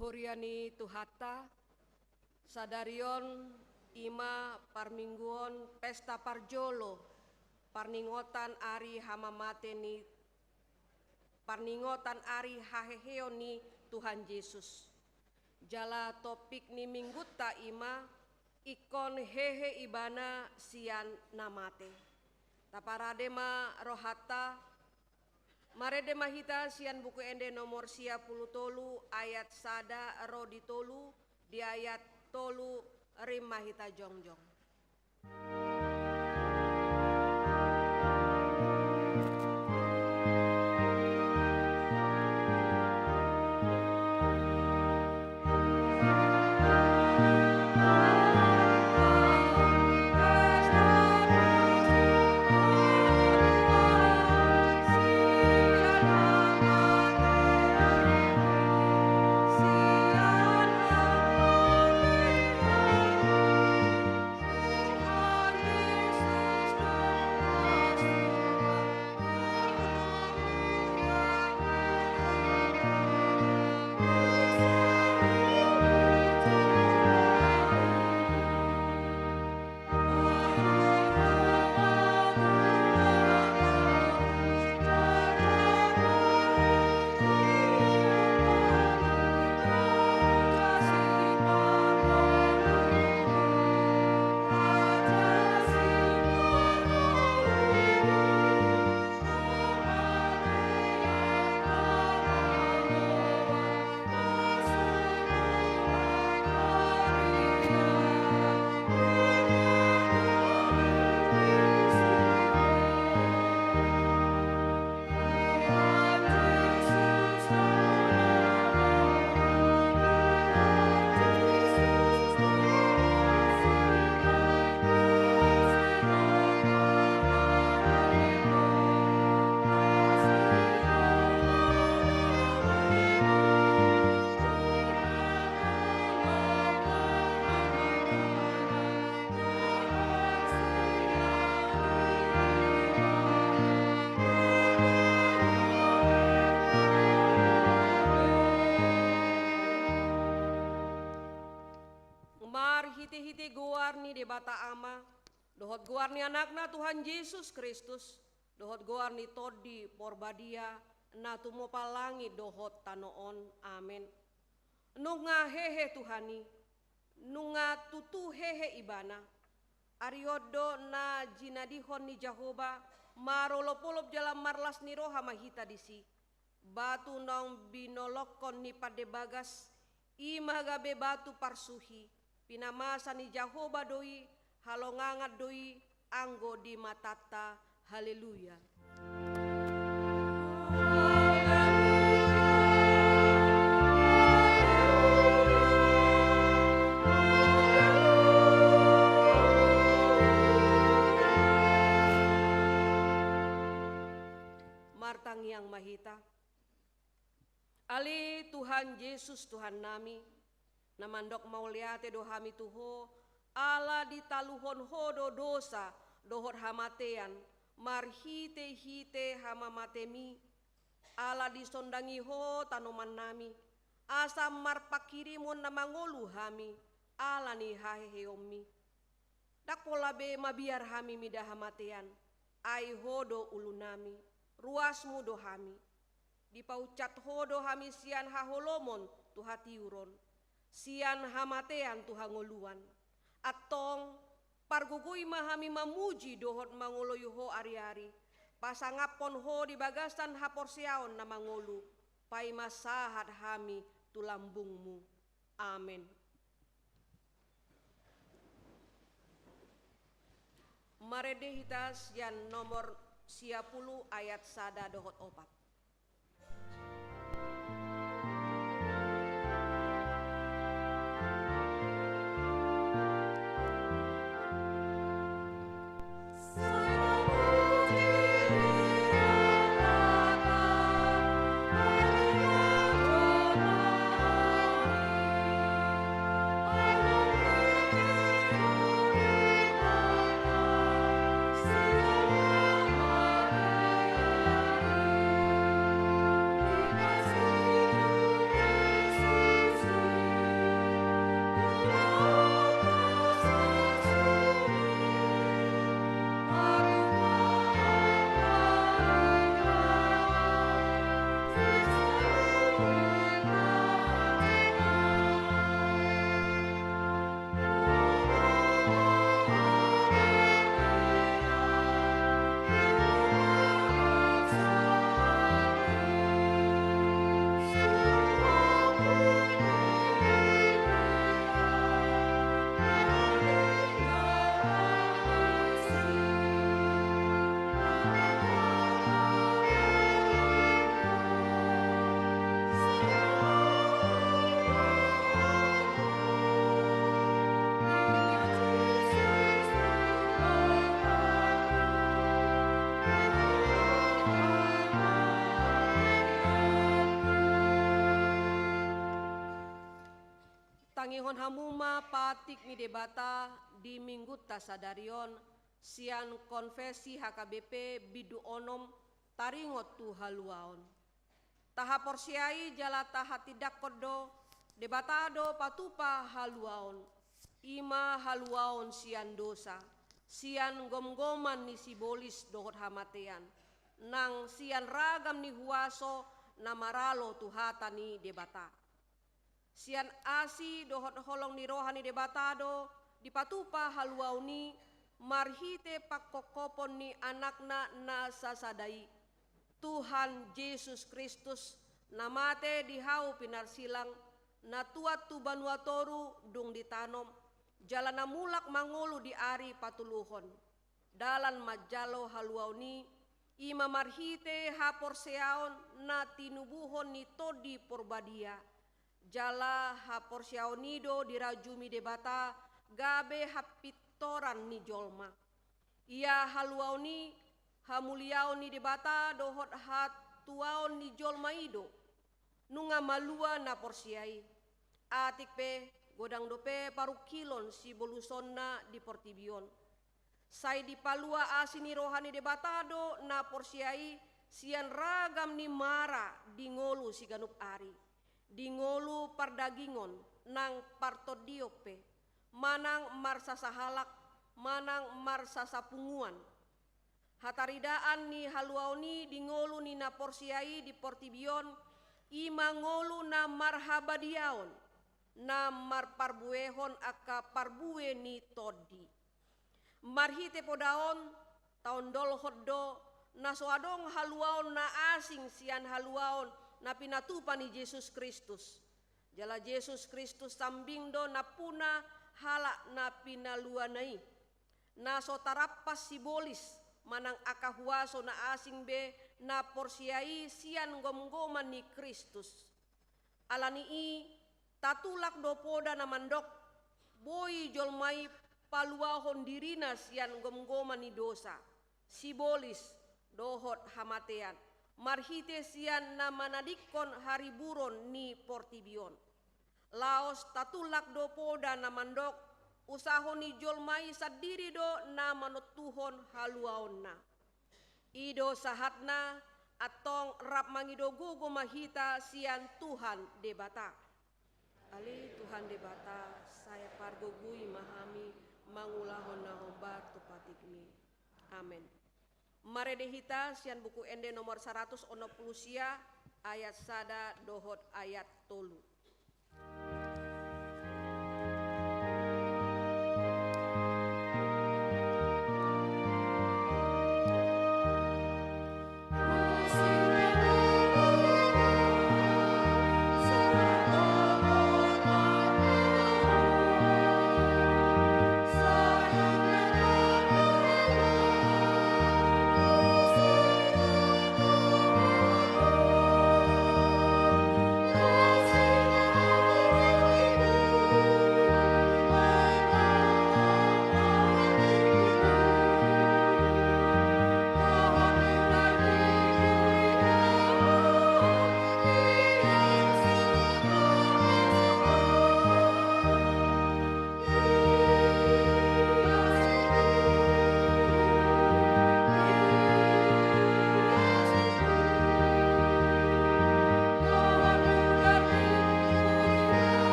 Horiani Tuhata, Sadarion Ima Parmingguon Pesta Parjolo, Parningotan Ari Hamamateni, Parningotan Ari Haheheoni Tuhan Yesus. Jala topik ni mingguta ima, ikon hehe ibana sian namate. Taparadema rohata, maredema hita sian buku ende nomor sia puluh tolu ayat sada rodi tolu di ayat tolu rimah hita jongjong. Hiti-hiti guarni de bata ama, dohot guarni anakna Tuhan Yesus Kristus, dohot guarni todi porbadia, na tumo palangi dohot tanoon, amin. Nunga hehe Tuhani, nunga tutu hehe ibana, ariodo na jinadihon ni Jahoba, marolopolop jalan marlas ni roha mahita disi, batu naung binolokon ni padebagas, imagabe batu parsuhi, pinamasa ni Jahoba doi, halongangat doi, anggo di matata, haleluya. Martang yang mahita, ali Tuhan Yesus Tuhan nami, namandok mauliate dohami tuho, ala ditaluhon hodo dosa, dohot hamatean, marhite hite hamamatemi, ala disondangi ho tanoman nami, asam marpakirimun namangolu hami, ala ni haheheomi. Dakpola be mabiar hami midah hamatean, ai hodo ulunami, ruasmu dohami, dipaucat hodo hami sian haholomon tuhatiuron, sian hamatean tuhangoluan, atong pargugui mahami mamuji dohot mangoloyuho ari-ari, pasangapon ho di bagasan haporsiaon na mangolu, pai masahat hami tulambungmu, amin. Marede hitas yang nomor 10 ayat sada dohot opat. tangihon hamuma patik mi debata di minggu tasadarion sian konfesi HKBP bidu onom taringot tu haluaon. Taha porsiai jala taha tidak kodo debatado patupa haluaon. Ima haluaon sian dosa. Sian gom-goman ni sibolis dohot hamatean. Nang sian ragam ni huaso na maralo tuhata ni debata. Sian asi dohot holong ni rohani debatado dipatupa haluauni marhite pakokopon ni anakna na sasadai. Tuhan Yesus Kristus namate dihau pinarsilang na tuat tu banuatoru dung ditanom jalan namulak mangolu di ari patuluhon. Dalan majalo haluauni ima marhite hapor seaon na tinubuhon ni todi porbadia. Jala hapor seaonido dirajumi debata gabe hapitoran ni jolma. Ia haluauni hamuliaon ni debata dohot hat tuaon ni jolma ido. Nunga malua na porsiai. Atik pe godang dope parukilon si bolusonna di portibion. Sai di palua asini rohani debatado na porsiai sian ragam ni mara di ngolu si ganup ari. Di ngolu pardagingon nang partodiope. Manang marsasahalak, manang marsasapunguan. Hataridaan ni haluauni di ngolu ni na porsiai di portibion ima ngolu na marhabadiaon na marparbuehon aka parbue ni todi. Marhite podaon taon dol hoddo na soadong haluaon na asing sian haluaon na pinatupa ni Yesus Kristus. Jala Yesus Kristus sambing do na puna hala na pinaluanai. Na sotarapas sibolis manang akahuaso na asing be na porsiai sian gom-goman ni Kristus. Alani i tatulak do poda na mandok boy jolmai paluahon dirina sian gom-goman ni dosa. Sibolis dohot hamatean. Marhite sian na manadikon hariburon ni portibion. Laos tatulak do poda na mandok usahon ni jolmai sadiri do na manutuhon haluaon na. Ido sahatna atong rap mangido gugo mahita sian Tuhan debata. Ali Tuhan debata saya pargogui mahami mangulahon na hobat tupatikmi. Amin. Maredehita sian buku ende nomor 160 sia ayat sada dohot ayat tolu. Thank you.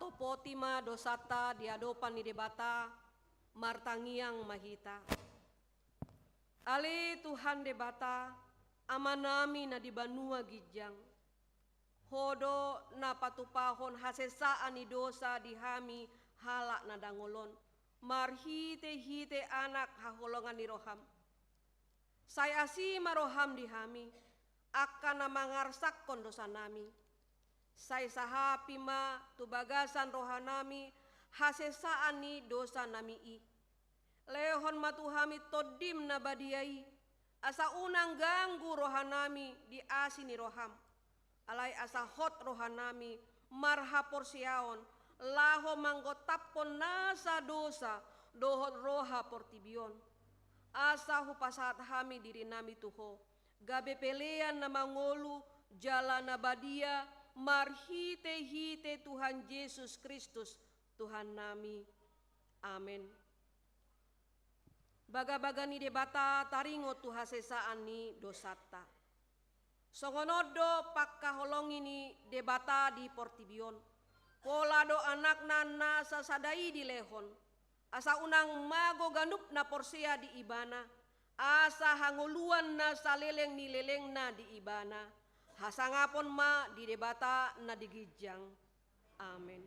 Topotima dosata diadopan ni debata martangiang mahita. Ale Tuhan debata amanami na di banua gijang. Hodo na patupahon hasesaan ni dosa dihami halak na dangolon. Marhite-hite anak haholongan ni roham. Saya si maroham dihami akan na mangarsak dosa nami. Saya sahapi ma tubagasan rohanami hasesaan ni dosa nami i. Lehon matuhami todim na badiai asa unang ganggu rohanami di asini roham. Alai asa hot rohanami marhapor siaon laho manggotapon nasa dosa dohot roha portibion. Asa hupasat hami diri nami tuho gabe pelean na mangolu jala na badia marhite-hite Tuhan Yesus Kristus Tuhan nami. Amin. Baga-baga ni debata taringo tu hasesaan ni dosata. Songonodo pakkaholongi ni debata di portibion. Pola do anak nana sasadai di lehon. Asa unang mago ganup na porsia di ibana. Asa hanguluan na saleleng ni leleng na di ibana. Hasangapon ma di debata na digijang. Amin.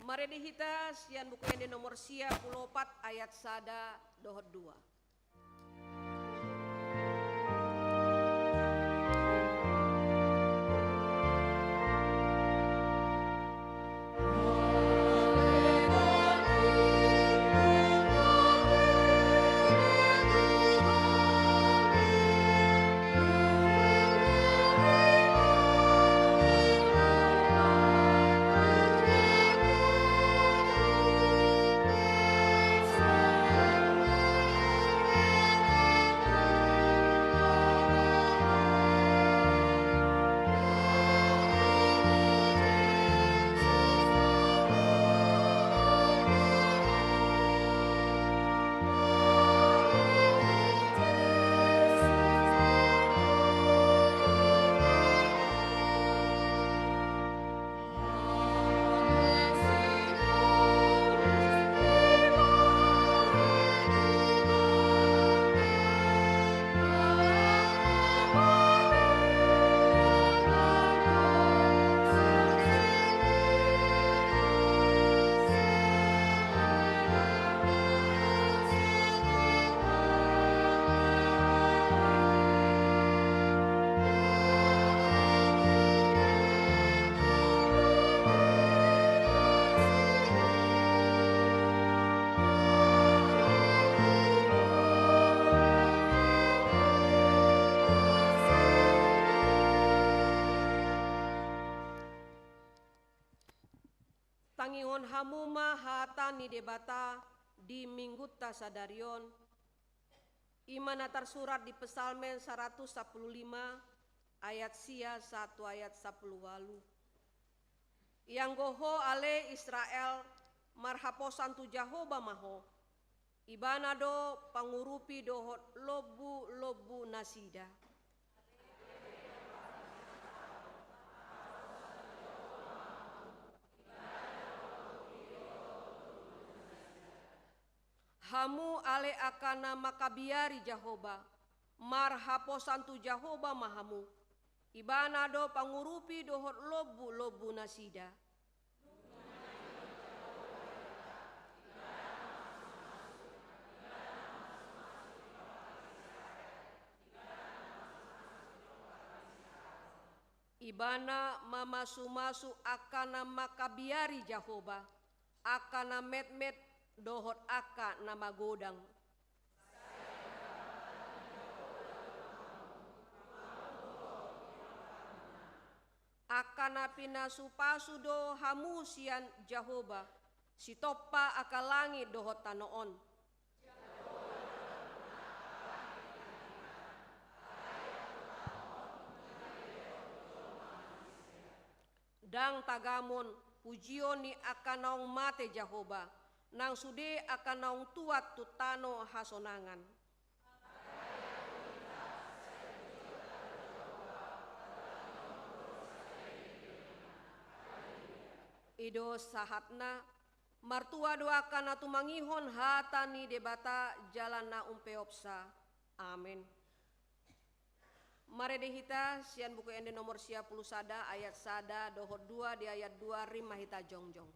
Mari dihitas yang buku yang di nomor sia 14 ayat sada dohot 2. Tangihon hamuma hata ni debata di mingguta sadarion. Imana tersurat di Pesalmen 115 ayat sia 1 ayat 10 walu. Yang goho ale Israel marhaposan tu Jahoba maho. Ibana do pangurupi dohot lobu nasida. Hamu ale akana makabiari Jahoba, marhaposan tu Jahoba mahamu. Ibana do pangurupi dohot lobu nasida. Ibana mamasu-masu akana makabiari Jahoba, akana met-met dohot aka nama godang. Akana pinasupasu do hamusian Jahoba, sitopa akalangi dohot tanoon. Dang tagamon pujioni akanaung mate Jahoba, nang sude akanaung tuat tutano hasonangan. Ido sahatna martua doakan atu mangihon hatani debata jalan na umpeopsa. Amin. Mare dehita sian buku ende nomor 10 sada ayat sada dohot 2 di ayat 2 rim mahita jongjong.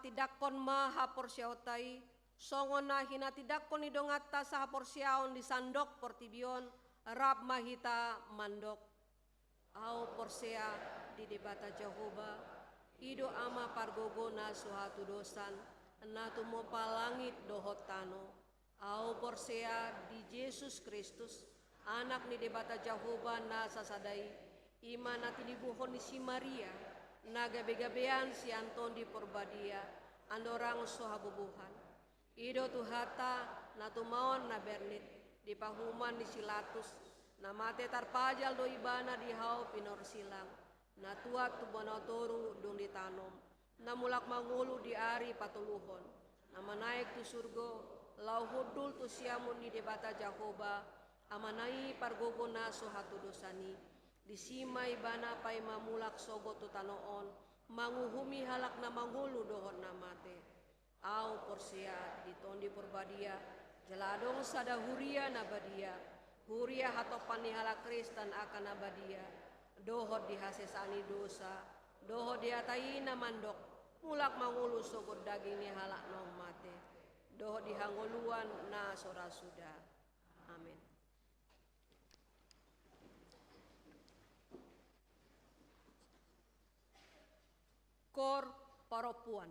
Tidakon maha porsiautai songon na hina tidakon idongata saha porsiaon di sandok portibion rab mahita mandok au porsea di debata Jehovah ido ama pargogona suhatu dosan na tumopa langit dohot tano au porsea di Yesus Kristus anak ni debata Jehovah na sasadai imana tinibuhon di si Maria na gabe-gabean si Anton di Porbadia andorang sohabubuhan ido tuhata na tumaon na bernit di pahuman di Silatus na mate tarpajal do ibana di hau pinor silang na tuat tubonotoru dong ditanom na mulak mangulu di ari patuluhon na manaik tu surgo lau hudul tu siamun di debata Jehovah amanai pargogona sohatu dosani disimai bana pai mamulak sogo tu tanoon manguhumi halak na mangulu dohon na mate au porsia ditondi Porbadia jeladong sada huria na badia huria hatopan ni halak Kristen akan abadia dohot dihasesani dosa dohot diatai na mandok mulak mangulu sogo daging ni halak nong mate dohot dihangoluan na sora suda. Amin. Kor Paropuan.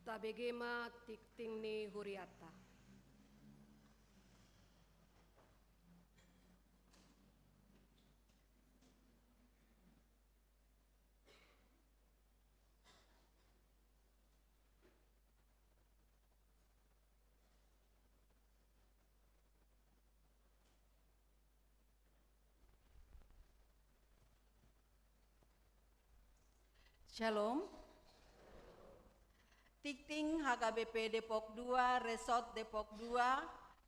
Tabegema tikting ni huriata. Shalom. Tikting HKBP Depok 2, Resort Depok 2,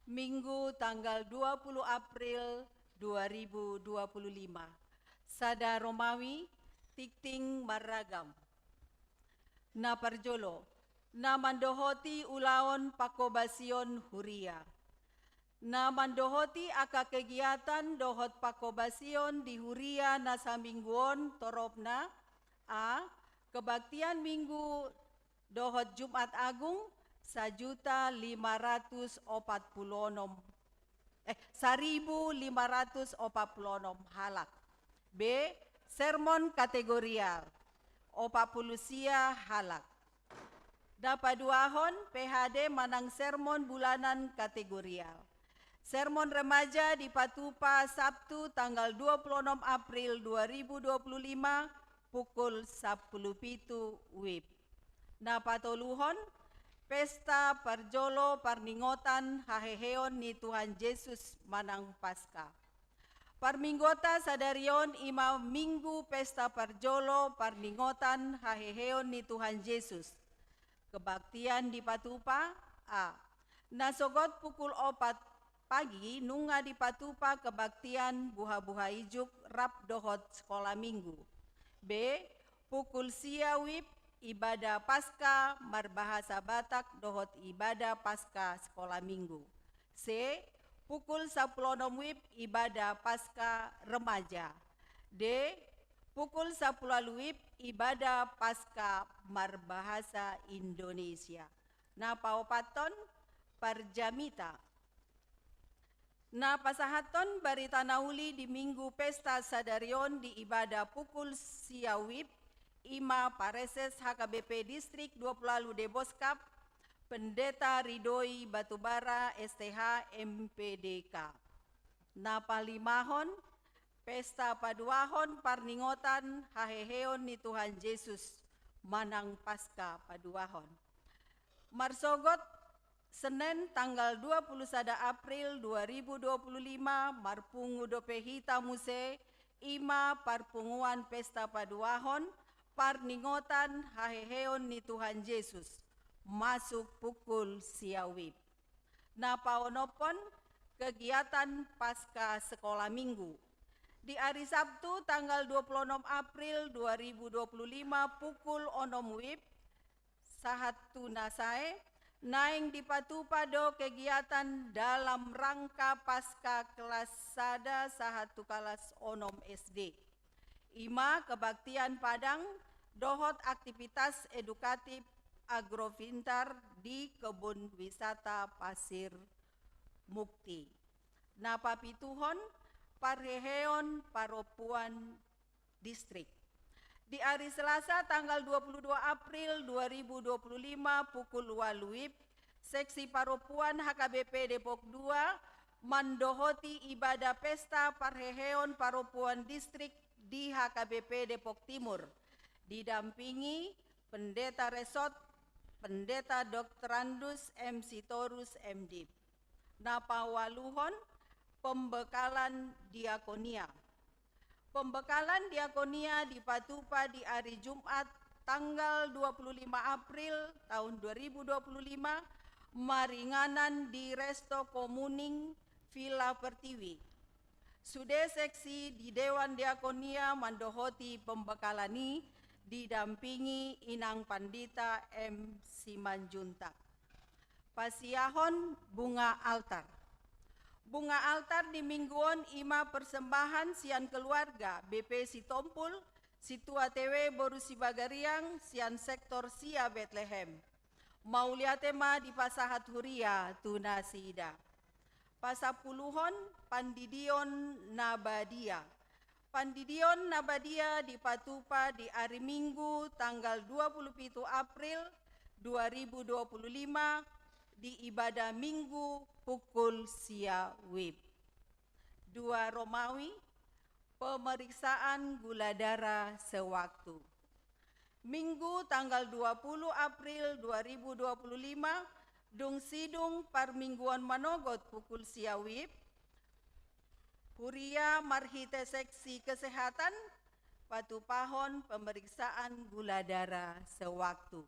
Minggu tanggal 20 April 2025. Sada Romawi, Tikting Maragam. Na Parjolo, na mandohoti ulaon pakobasion huria. Na mandohoti aka kegiatan dohot pakobasion di huria na samingguon toropna a kebaktian minggu dohot Jumat Agung 1.546 halak. B. Sermon kategorial 40 halak. Dapaduahon PHD manang sermon bulanan kategorial. Sermon remaja di Patupa Sabtu tanggal 26 April 2025 pukul 10.07 WIB. Na patoluhon pesta parjolo parningotan haheheon ni Tuhan Yesus manang Paskah. Parminggota sadarion ima minggu pesta parjolo parningotan haheheon ni Tuhan Yesus. Kebaktian di Patupa a. Nasogot pukul 4 pagi nunga di Patupa kebaktian buha-buha ijuk rap dohot sekolah minggu. B. Pukul sia WIB ibadah Paskah marbahasa Batak dohot ibadah Paskah sekolah minggu. C. Pukul 10 WIB ibadah Paskah remaja. D. Pukul 10 WIB ibadah Paskah marbahasa Indonesia. Na paupaton parjamita. Na pasahaton barita nauli di minggu pesta sadarion di ibadah pukul siawib ima pareses HKBP Distrik 20 Deboskap Pendeta Ridoi Batubara STH MPDK. Na palimahon pesta paduahon parningotan haheheon ni Tuhan Yesus manang Paskah paduahon. Marsogot Senin tanggal 21 April 2025 marpungu dopehita muse ima parpunguan pesta paduahon parningotan haheheon ni Tuhan Yesus masuk pukul siawib. Na paonopon kegiatan Paskah sekolah minggu. Di hari Sabtu tanggal 26 April 2025 pukul 6 WIB sahatu nasae naing di Patupado kegiatan dalam rangka Paskah kelas sada sahatu kelas onom SD. Ima kebaktian Padang dohot aktivitas edukatif agrovintar di kebun wisata Pasir Mukti. Napa pituhon parheheon paropuan distrik. Di hari Selasa tanggal 22 April 2025 pukul 8 WIB, Seksi Paropuan HKBP Depok 2 mandohoti ibadah pesta parheheon Paropuan Distrik di HKBP Depok Timur, didampingi Pendeta Resort, Pendeta Dr. Andus M. Sitorus MD. Napawaluhon pembekalan diakonia. Pembekalan diakonia di Patupa di hari Jumat tanggal 25 April tahun 2025 maringanan di Resto Komuning Villa Pertiwi. Sude seksi di Dewan Diakonia mandohoti pembekalani didampingi Inang Pandita M. Simanjuntak. Pasiahon bunga altar. Bunga altar di mingguon ima persembahan sian keluarga BP Sitompul, Situa TW Borusi Bagariang, sian sektor Sia Bethlehem. Mauliatema di Pasahat Huria Tunasida. Pasapuluhon Pandidion Nabadia. Pandidion Nabadia di Patupa di hari Minggu tanggal 27 April 2025 di ibadah Minggu pukul sia wib. 2 Romawi, pemeriksaan gula darah sewaktu. Minggu tanggal 20 April 2025, dung sidung parmingguan manogot pukul sia wib. Huria marhite seksi kesehatan, patupahon pemeriksaan gula darah sewaktu.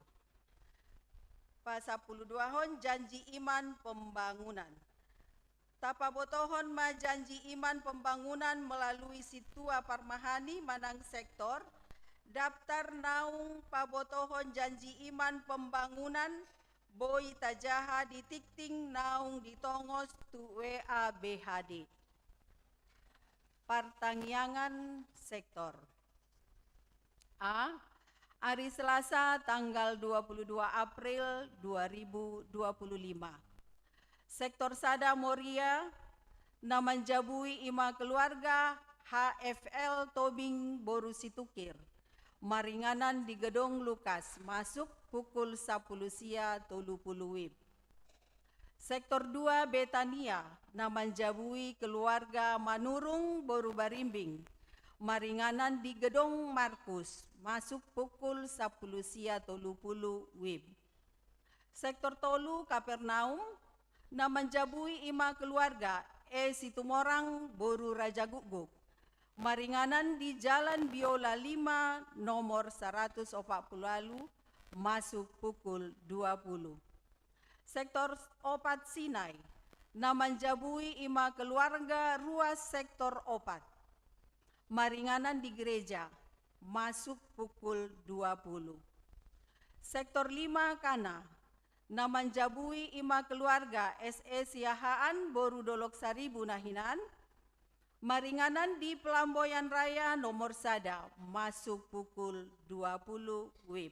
Pasapuluh 2 hon janji iman pembangunan. Tapabotohon ma janji iman pembangunan melalui situa parmahani manang sektor, daftar naung pabotohon janji iman pembangunan, boi tajaha di tikting naung ditongos tu WA BHD. Pertangyangan sektor. A. Hari Selasa tanggal 22 April 2025. Sektor Sada Moria, namanjabui ima keluarga HFL Tobing Boru Situkir. Maringanan di Gedung Lukas, masuk pukul 10 sia 30 wib. Sektor 2 Betania, namanjabui keluarga Manurung Boru Barimbing. Maringanan di Gedung Markus, masuk pukul 10 sia 30 wib. Sektor Tolu Kapernaum, namanjabui ima keluarga Situmorang Boru Raja Guguk. Maringanan di Jalan Biola 5 nomor 140 masuk pukul 20. Sektor Opat Sinai, namanjabui ima keluarga ruas sektor Opat. Maringanan di gereja, masuk pukul 20. Sektor 5 Kana, namanjabui ima keluarga SE Siahaan Boru Dolok Saribu Nahinan. Maringanan di Pelamboyan Raya nomor Sada, masuk pukul 20 wib.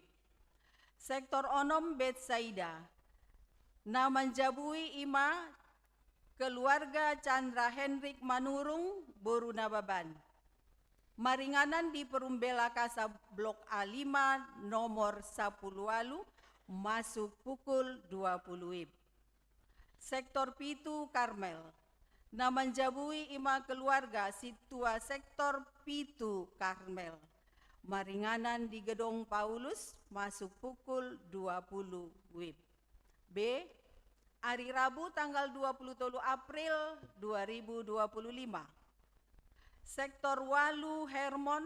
Sektor Onom Betsaida, namanjabui ima keluarga Chandra Hendrik Manurung Boru Nababan. Maringanan di Perumbela Kasa Blok A5 nomor 10 masuk pukul 20 wib. Sektor Pitu Karmel, namanjabui ima keluarga situa sektor Pitu Karmel. Maringanan di Gedung Paulus masuk pukul 20 wib. B. Hari Rabu tanggal 27 April 2025. Sektor Walu Hermon,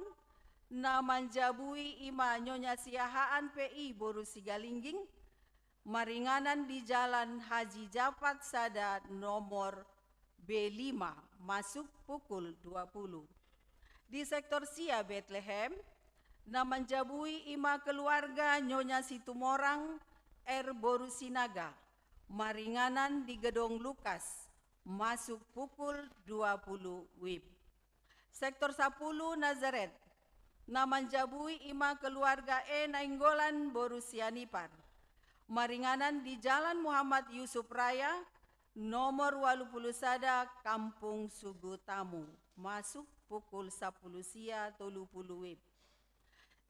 namanjabui ima Nyonya Siahaan PI Boru Sigalingging. Maringanan di Jalan Haji Japat Sada nomor B5 masuk pukul 20. Di sektor Sia Bethlehem, namanjabui ima keluarga Nyonya Situmorang Boru Sinaga. Maringanan di Gedung Lukas, masuk pukul 20 wib. Sektor 10 Nazaret, namanjabui ima keluarga Nainggolan Boru Sianipar. Maringanan di Jalan Muhammad Yusuf Raya, nomor 80 Sada, Kampung Sugutamu, masuk pukul 10 sia 30 wib.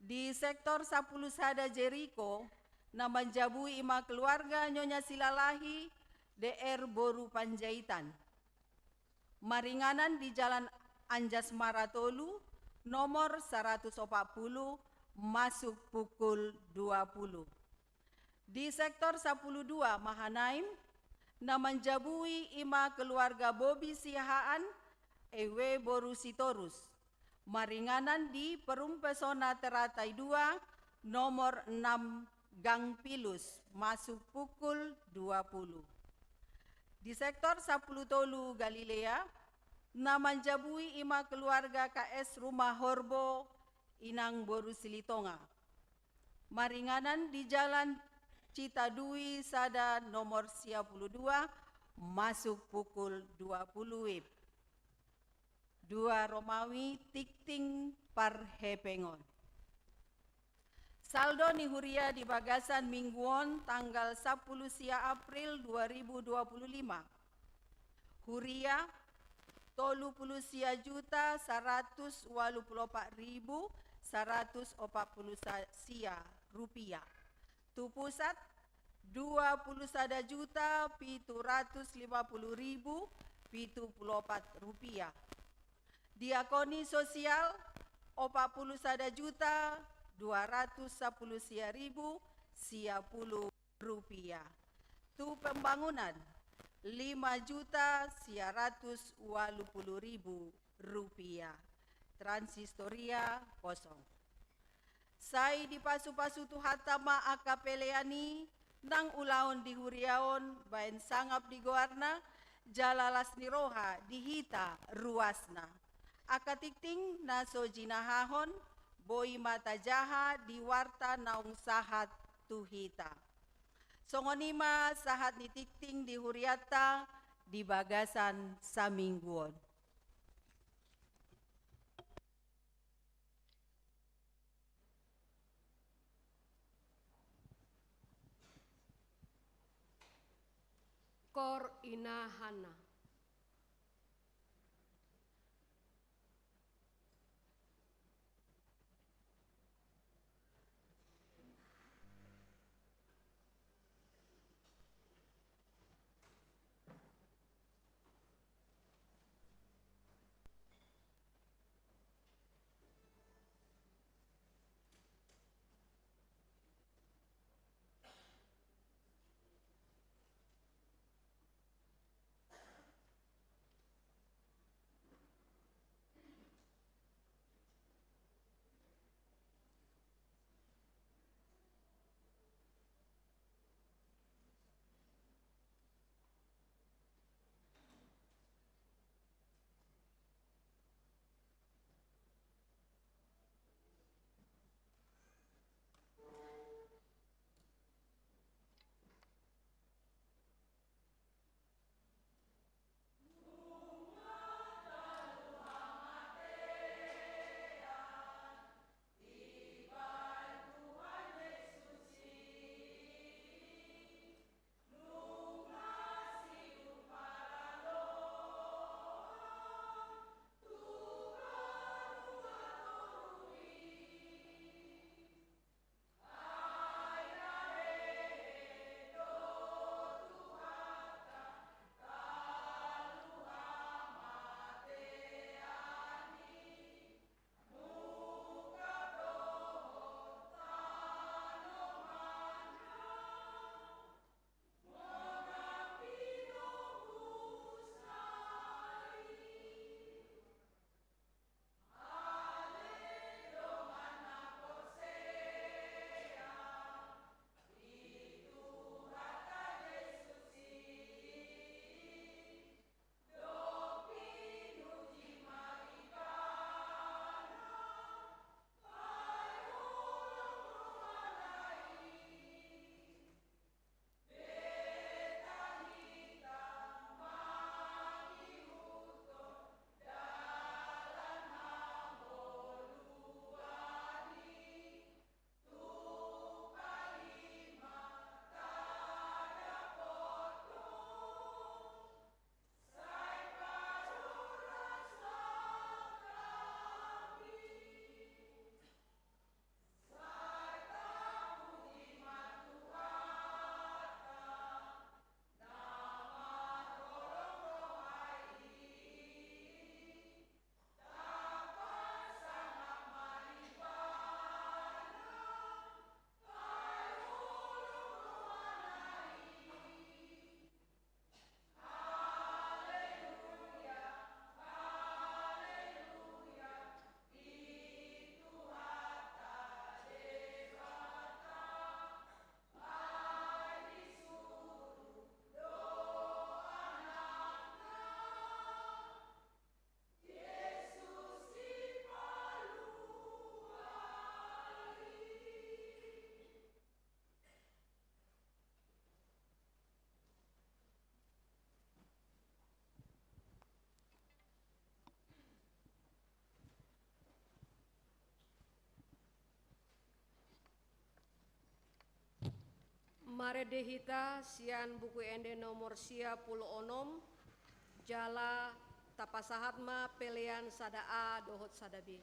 Di sektor 10 Sada Jericho, namanjabui ima keluarga Nyonya Silalahi DR Boru Panjaitan. Maringanan di Jalan Anjas Maratolu nomor 140 masuk pukul 20. Di sektor 12 Mahanaim, namanjabui ima keluarga Bobi Siahaan Ewe Boru Sitorus. Maringanan di Perumpesona Teratai 2 nomor 6 Gang Pilus, masuk pukul 20. Di sektor 10 Tolu Galilea, namanjabui ima keluarga KS Rumah Horbo Inang Boru Silitonga. Maringanan di Jalan Citadui Sada nomor 52 masuk pukul 20 wib. 2 Romawi Tikting Parhepengon. Saldo ni Huria di Bagasan Mingguon tanggal 10 sia April 2025. Huria 30 sia juta 184.140 sia rupiah. Tu Pusat 21.750.074 rupiah. Diakoni Sosial 41.210.010 rupiah. Tu Pembangunan 5.180.000 rupiah. Transistoria kosong. Sai di pasu-pasu tu hatama akapeleani nang ulaon di huriaon baen sangap di goarna jalalas ni roha dihita ruasna. Akatikting naso jinahahon boi mata jaha di warta naung sahat tuhita. Songonima sahat ni tikting di huriata di bagasan samingguon. Kor Inahana. Mare dehita sian buku ende nomor sia puluh onom jala tapasahatma pelean sada A dohot sada B.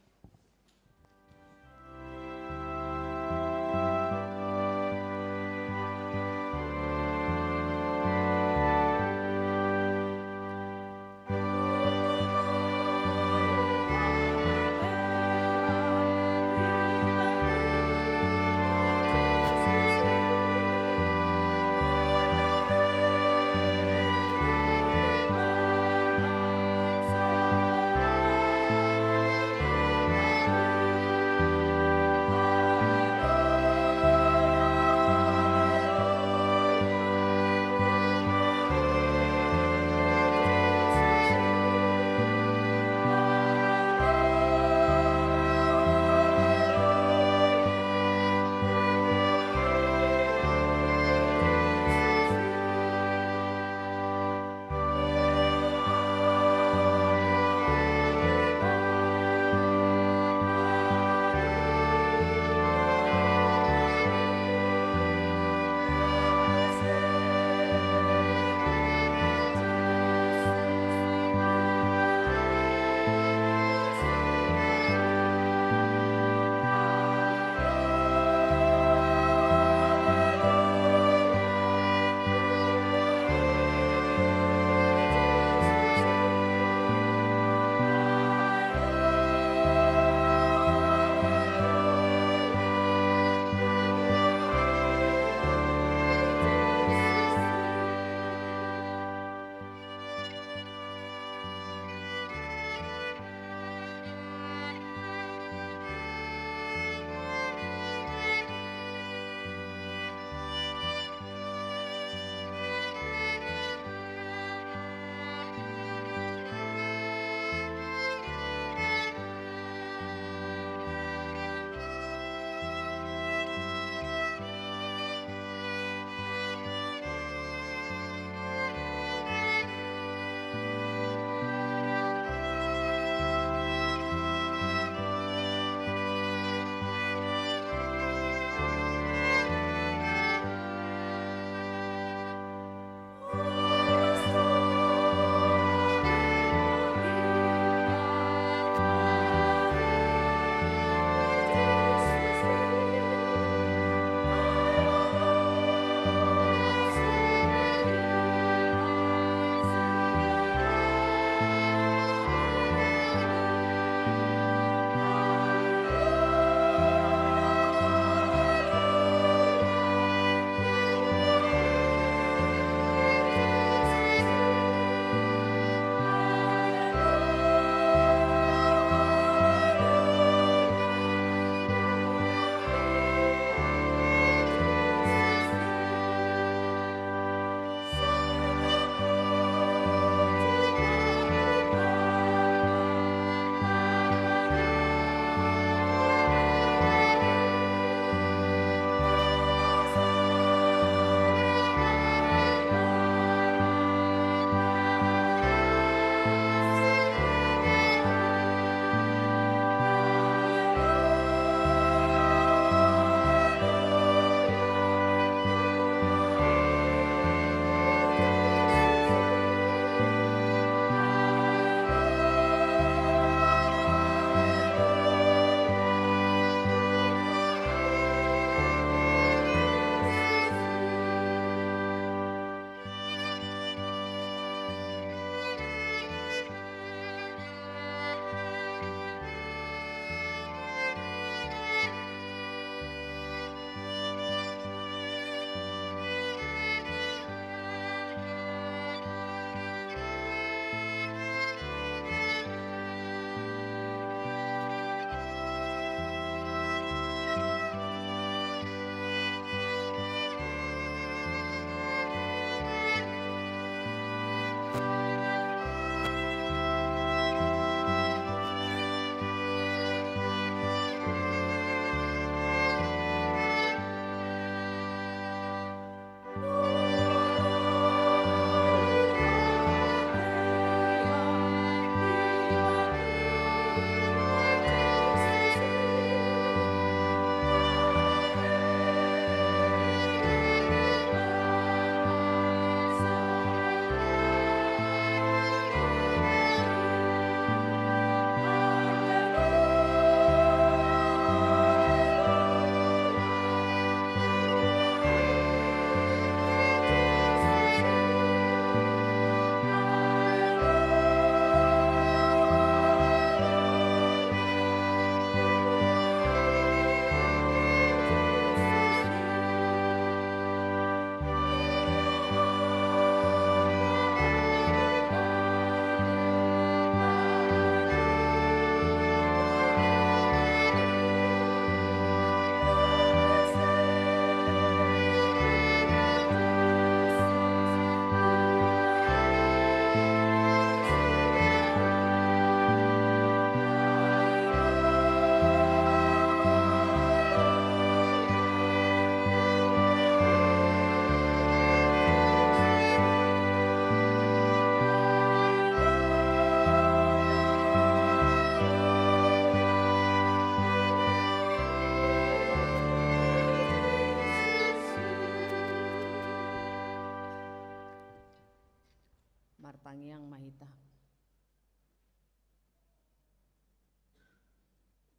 martangiang mahita.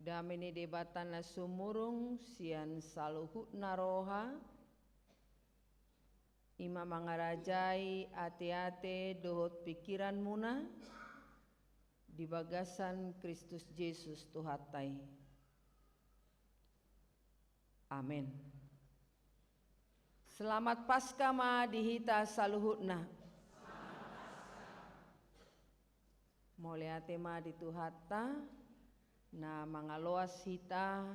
Damene debatan na sumurung sian saluhut naroha ima mangarajai ate-ate dohot pikiran muna di bagasan Kristus Yesus Tuhatai. Amin. Selamat Paskah ma dihita saluhutna. Moleate ma dituhatta na mangaloas hita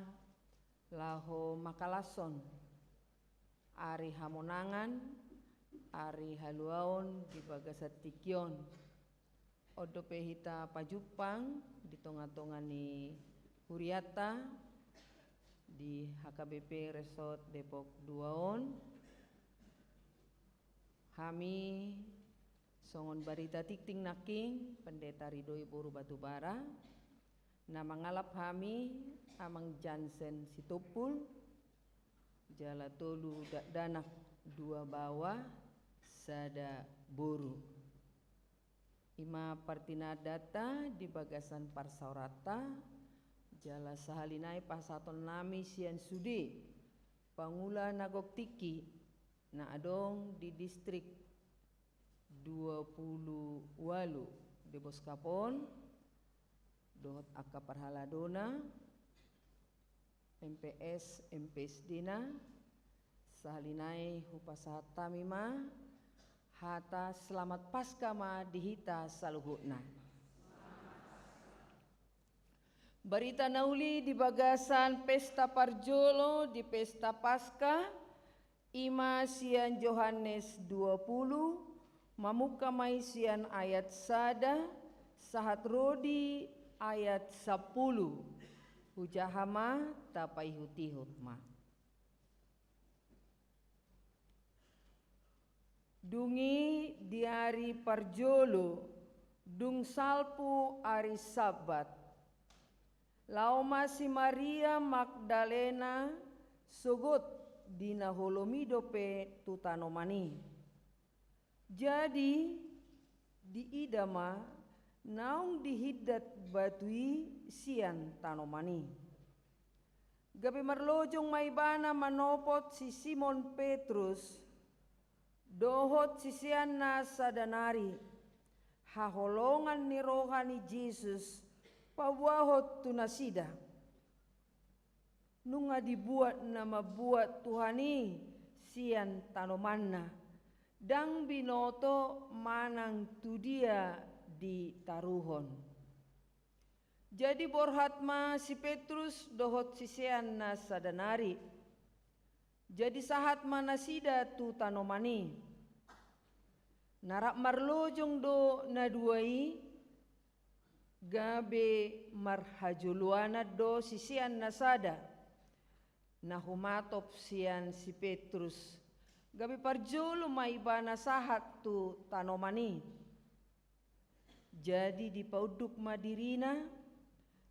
laho makalason ari hamonangan ari haluaon di bagasat tikyon odope hita pajupang di tonga-tonga ni Huriata di HKBP Resort Depok 2 Kami songon barita tikting naking Pendeta Ridhoi Boru Batubara na mangalap kami amang Jansen Sitopul Jala Tolu Danak 2 bawah Sada Boru Ima partinadata di bagasan Parsaurata Jala sahalinai pasaton nami sian sudi Pangula Nagok Tiki na adong di distrik 28 di Boskapon dohot akka parhaladona MPS Dina sahalinai hupasata mima hata selamat Paskah ma dihita saluhutna. Barita nauli di bagasan pesta parjolo di pesta Paskah Ima sian Yohanes 20 mamuka mai sian ayat sada sahat rodi ayat 10 hujahama tapai hutihut ma. Dungi di hari parjolo dung salpu ari sabat laoma si Maria Magdalena sogot dina holomidope tutanomani. Jadi di idama naung dihidat batui sian tanomani. Gabe marlojong maibana manopot si Simon Petrus dohot si sian na sadanari haholongan ni rohani Jesus pawahot tunasida. Nunga dibuat na mabuat Tuhani sian tanomanna dang binoto manang tudia di taruhon. Jadi borhatma si Petrus dohot si sian na sadanari. Jadi sahat manasida tu tanomani. Narak marlojong do na duai gabe marhajuluana do si sian nasada. Na humatop sian si Petrus gabi parjolo maibana sahat tu tanomani. Jadi di pauduk madirina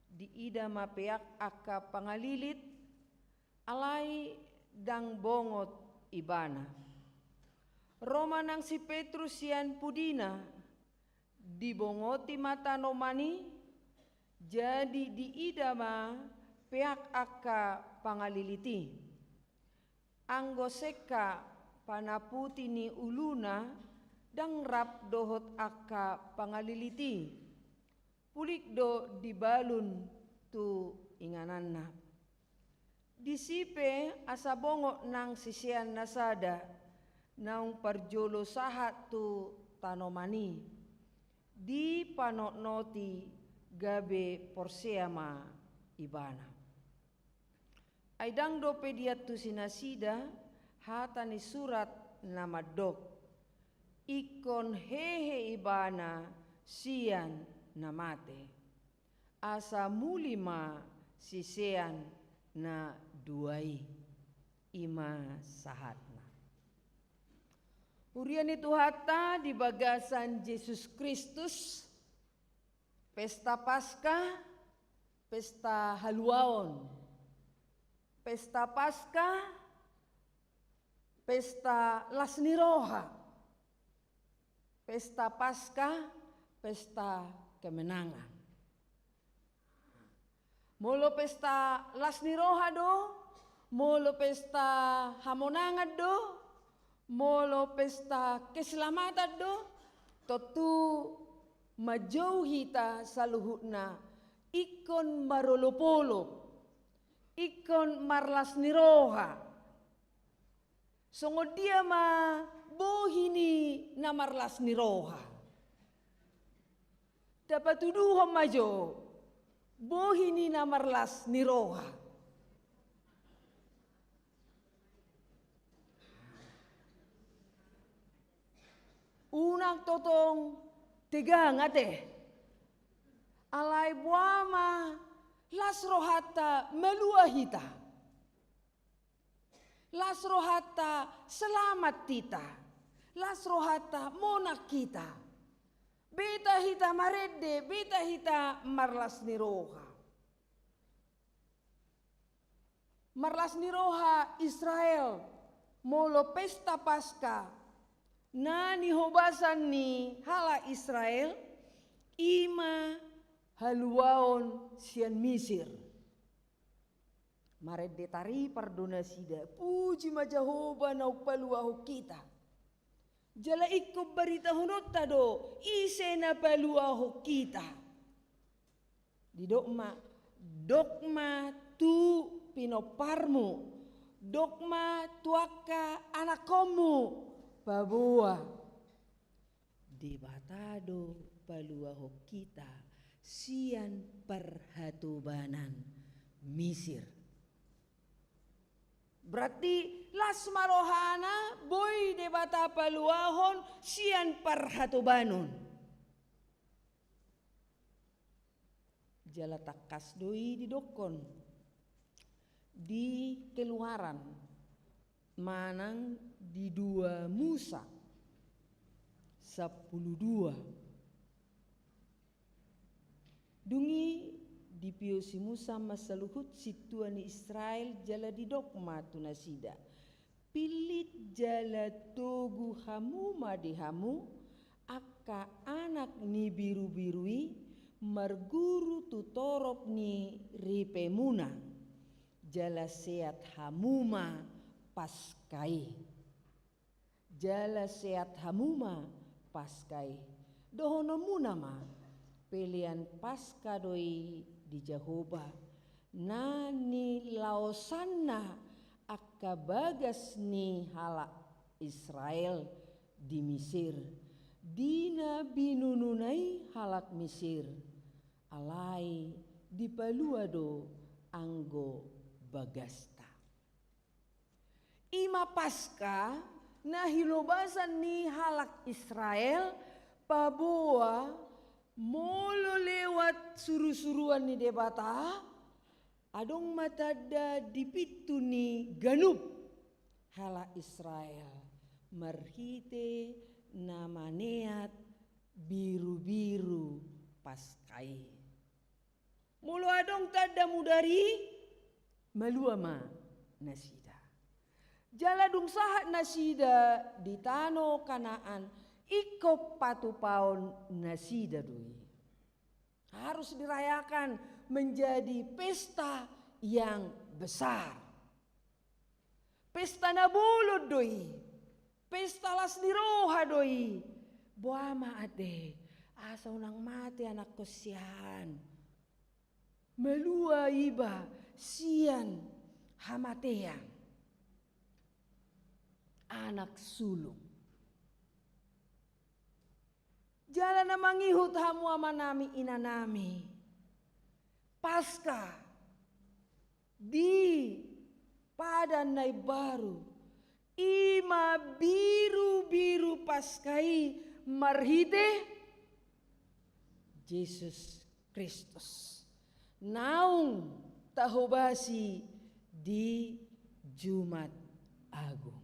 di ida mapeak aka pangalilit alai dang bongot ibana. Roma nang si Petrus sian pudina di bongoti matanomani jadi di ida ma peak aka pangaliliti. Anggo seka panaputi ni uluna dang rap dohot aka pangaliliti. Pulik do dibalun tu ingananna. Disipe asabongo nang sisian nasada naung parjolo sahat tu tanomani. Di panotnoti gabe porseama ibana. Aidang do pediat tu sinasida hata ni surat nama dok ikon hehe ibana sian namate asa mulima sisean na duai ima sahatna. Urian itu hata di bagasan Yesus Kristus pesta Paskah, pesta haluaon. Pesta Paskah, pesta lasniroha. Pesta Paskah, pesta kemenangan. Molo pesta lasniroha do, molo pesta hamonangat do, molo pesta keselamatan do, tentu majauhi ta saluhutna ikon marolopolo, ikon marlasniroha. Songo dia ma bohini na marlasniroha. Dapat tuduhan majo, bohini na marlasniroha. Unang totong tegang ate. Alai buama lasrohata meluahita. Lasrohata selamat kita. Lasrohata monak kita. Beta hita marede, beta hita marlasniroha. Marlasniroha Israel molo pesta Paskah. Nani hobasan ni hala Israel ima haluaon sian Misir. Maret detari pardona sida puji majahoba na upaluaho kita. Jala ikko barita hunota do ise na paluaho kita. Di dokma tu pinoparmu, dokma tuaka anakomu babua. Debatado paluaho kita sian perhatubanan Misir. Berarti las marohana boy debata paluahon sian perhatubanon. Jala takas doi di dokon di Keluaran manang di 2 Musa 12. Dungi di piosi Musa masaluhut situani Israel jala di dokma tunasida. Pilit jala togu hamuma di hamu akka anak ni biru-birui marguru tutorop ni ripemuna. Jala seat hamuma paskai. Jala seat hamuma paskai. Dohono munama pelian Paskah doi di Jehoba. Nani laosanna akka bagas ni hala Israel di Mesir. Dina binununai halak Mesir. Alai di paluado anggo bagasta. Ima Paskah na hilobasan ni halak Israel paboa molo lewat suru-suruan ni debata adong matada dipitu ni ganup hala Israel marhite namaneat biru-biru paskai. Molo adong tada mudari maluama nasida. Jala dung sahat nasida di tano Kanaan iko patupaon nasida doi. Harus dirayakan menjadi pesta yang besar. Pesta nabulod doi. Pesta lasniroha doi. Buama ate asa unang mati anak kosian. Melua iba sian hamatean. Anak sulung. Jala na mangihut hamu amanami inanami. Paskah di padan nai baru. Ima biru-biru paskai marhite Yesus Kristus. Naung tahobasi di Jumat Agung.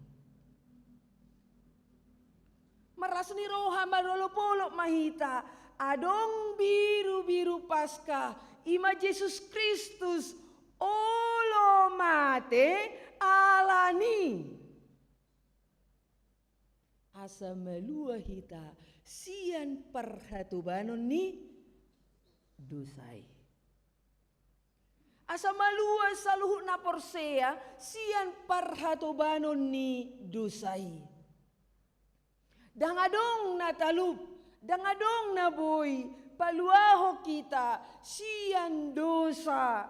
Marasni roha marolopolo mahita adong biru-biru Paskah ima Yesus Kristus olo mate alani asa malua hita sian parhatubanon ni dosai. Asa malua saluhut na porsea sian parhatubanon ni dosai. Dangadong na talup, dangadong na boy, paluaho kita sian dosa.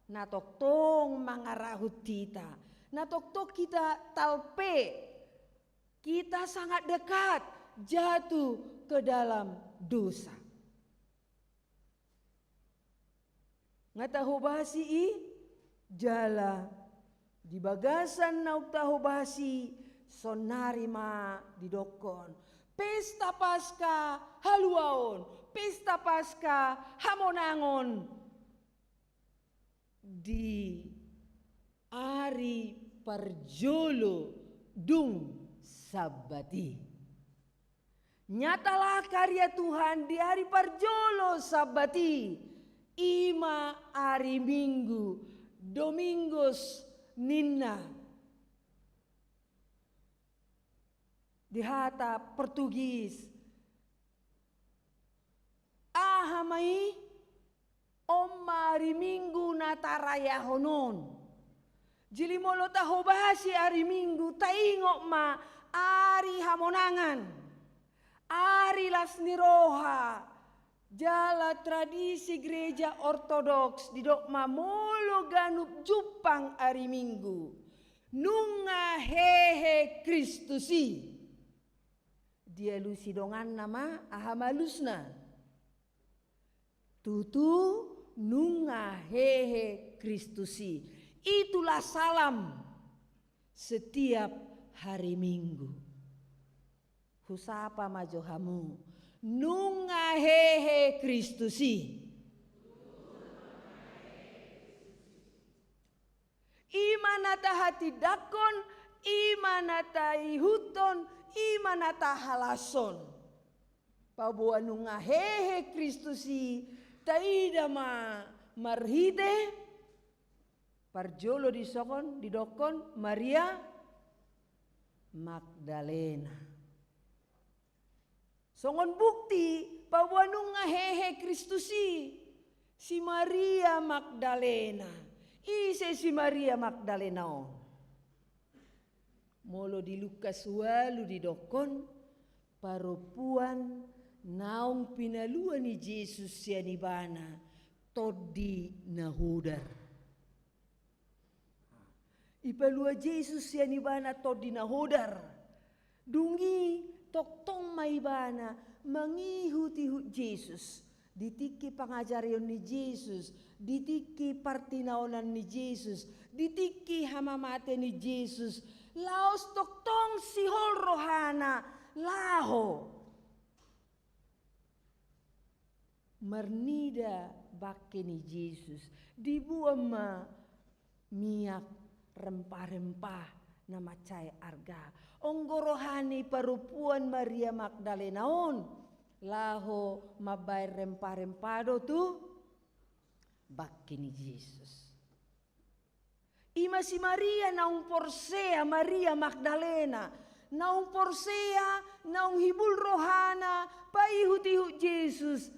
Natoktong mangarahut kita, natoktok kita talpe, kita sangat dekat jatuh ke dalam dosa. Ngatahu bahasi jala di bagasan nauk tahu bahasi sonarima didokon. Pesta Paskah haluaon, pesta Paskah hamonangon. Di ari parjolo dung sabati. Nyatalah karya Tuhan di hari parjolo sabati. Ima hari Minggu, Domingos Ninna. Di hata Portugis. Ahamai hari Minggu nataraya honon. Jili molo taho bahasi hari Minggu taingok ma ari hamonangan. Ari lasniroha. Jala tradisi gereja ortodoks di dokma molo ganup jupang hari Minggu. Nunga hehe Kristusi. Dia lusi dongan nama ahamalusna. Tutu nunga hehe Kristusi. Itulah salam setiap hari Minggu. Husapa majohamu. Nunga hehe Kristusi. Imanata hati dakon, imanata ihuton, imanata halason. Pabuan nunga hehe Kristusi. Taida ma marhite parjolo didokon Maria Magdalena. Songon bukti pawanung nga hehe Kristusi si Maria Magdalena. Ise si Maria Magdalena on. Molo di Lukas 8 didokon parupuan naung pinaluan ni Jesus siya ni bana todi nahudar. Ipalua Jesus siya ni bana todi nahudar. Dungi toktong may bana mangihut-ihut Jesus. Ditiki pangajarion ni Jesus. Ditiki partinaonan ni Jesus. Ditiki hamamate ni Jesus. Laos toktong sihol rohana laho. Mernida bakke ni Jesus dibuang ma miak rempah-rempah na macay arga. Onggorohani parupuan Maria Magdalena on laho mabay rempah-rempado tu bakke ni Jesus. Ima si Maria naung porsea Maria Magdalena naung porsea naung hibul rohana paihut-ihut Jesus.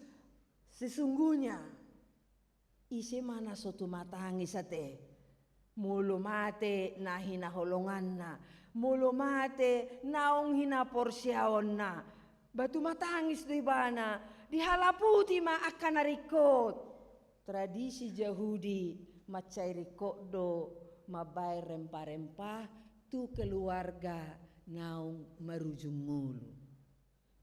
Sesungguhnya isi mana sotu matangi sate mulo mate na hinaholongan na mulo mate naong hinaporsyaon na batu matangis do ibana dihalaputi ma akan narikot tradisi Yahudi macai rikot do mabay rempah-rempah tu keluarga naong marujung mulu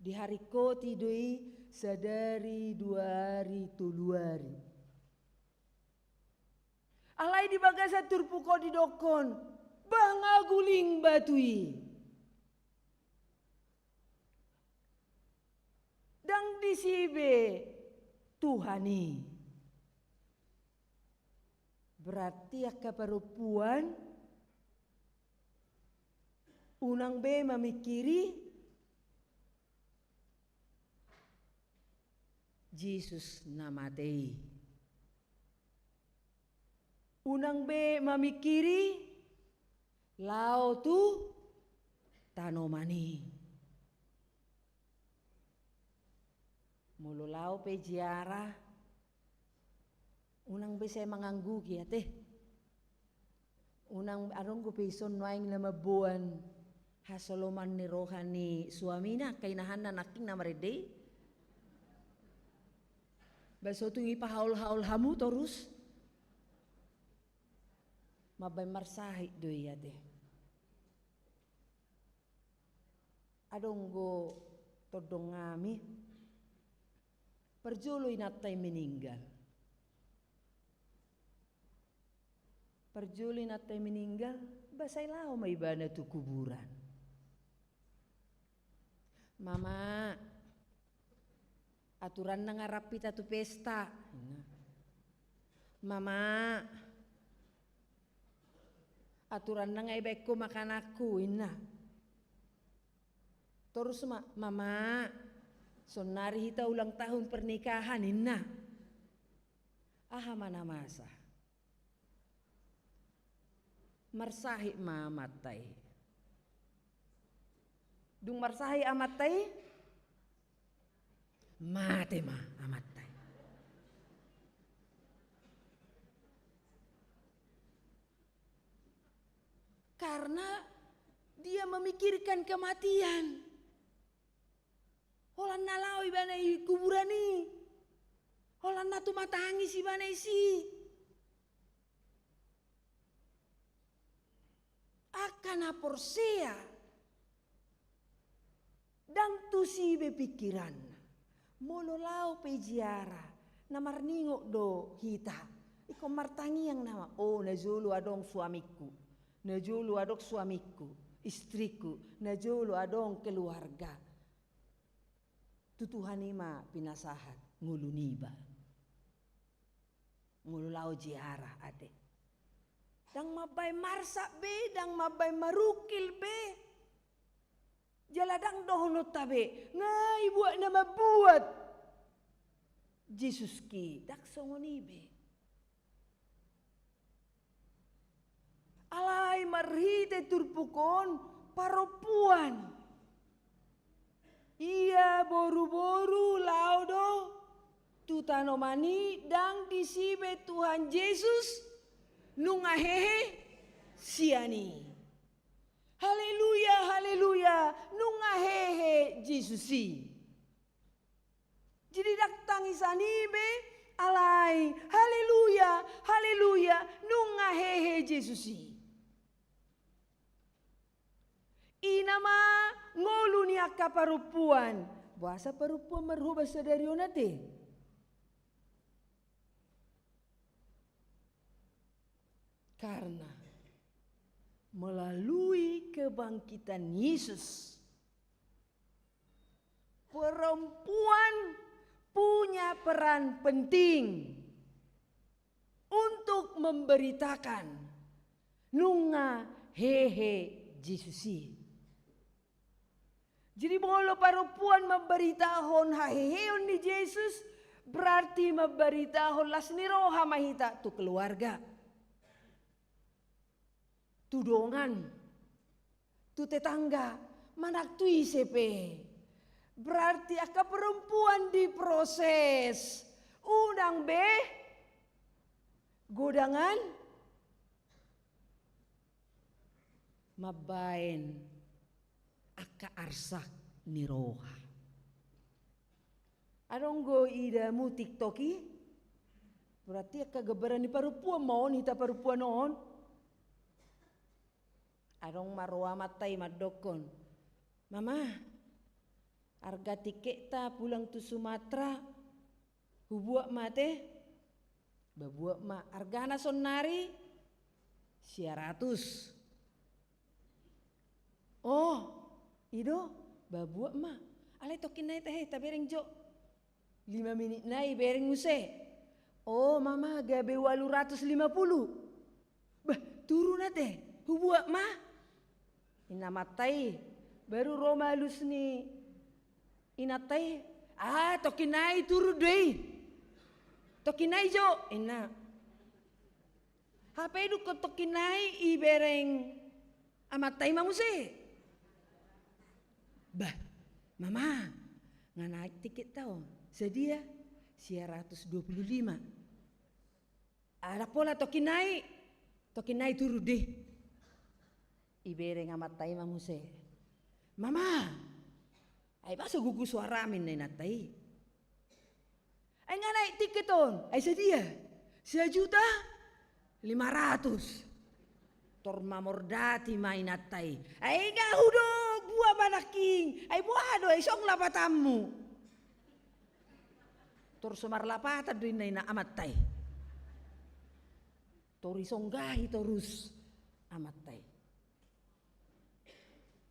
diharikoti doi sadari 2 hari 3 hari. Alai di bagasa turpuko di dokon, bangaguling batui. Dang disibe Tuhani. Berarti akaparupuan unang be mamikiri Jesus namatay. Unang be mamikiri lao tu tanomani. Mululau pe jiara. Unang bisa manganggu kia teh. Unang arong ko peson noaing lama buwan. Hasoloman ni rohani suamina kainahan na naking na marede. Baso tungi pahaul-haul hamu terus. Mabay marsahi doy ya teh. Adong go todong ngami. Perjuloy natay meninggal. Perjuloy natay meninggal, basay lao may iba na to kuburan. Mama, aturan na nga rapit ato pesta. Mama, aturan na nga ibay ko makanaku. Terus mama, sonari hita ulang tahun pernikahan. Aha mana masa. Marsahi mamatay. Dung marsahi amatay, mate amatay. Karena dia memikirkan kematian. Holan nalaw ibanay kuburan ni. Holan na tumatangis ibanay si. Akan aporsea dang tu si bepikiran mololaw pe jiara na marningo do hita iko martangi yang nama najulu adong suamiku, najulu adong suamiku, istriku, najulu adong keluarga. Tutuhan ima pinasahat nguluniba ngululaw jiara ade. Dang mabay marsa be, dang mabay marukil be. Jaladang dohonot tabe, ngai buat na mabuat. Jesus ki, dak songoni be. Alay marhite turpukon, paropuan. Iya boru-boru laudo, tutanomani dang disibe Tuhan Yesus. Nunga hehe siani. Haleluya, haleluya. Nunga hehe Jesusi. Jadi dak tangisan ibe alai. Haleluya, haleluya. Nunga hehe Jesusi. Inama ngolu ni akka parupuan. Bahasa parupuan merubah sadari onate. Karena melalui kebangkitan Yesus, perempuan punya peran penting untuk memberitakan nunga hehe Jesusi. Jadi kalau perempuan memberitakan haheheon ni Yesus, berarti memberitakan lasni roha mahita tu keluarga. Tudongan, tu tetangga, manak tu ICP. Berarti akka perempuan diproses. Unang B, godangan, mabain, akka arsak ni roha. Anong go ida mu tiktoki? Berarti akka gabaran ni perempuan mau nita perempuan noon. Arong marwa matay madokon. Mama, harga tiket ta pulang tu Sumatera. Hubuak mate. Babuak ma argana sonari 100. Oh, ido babuak ma. Alay tokin na itahe tabereng jo. 5 menit na ibereng use. Oh, mama gabe 850. Bah, turun na teh. Hubuak ma. Inamatay. Baru romalus ni inatay. Tokinay turu doy. Tokinay jo. Ina. Hapay du ko tokinay ibereng amatay mamuse. Bah, mama. Nga naik tiket tau. Sedia 125. Ada pola toki naik turu deh. Ibere ngamatai mamuse. Mama, ay basa gugu suara amin na natai. Ay nga naik tiket on, ay sedia 1.500.000. Torma mordati may natai. Ay nga hudo, buah manaking. Ay buah do, ay song lapatamu. Tor sumar lapata din na amatay. Tori songgahi torus amatay.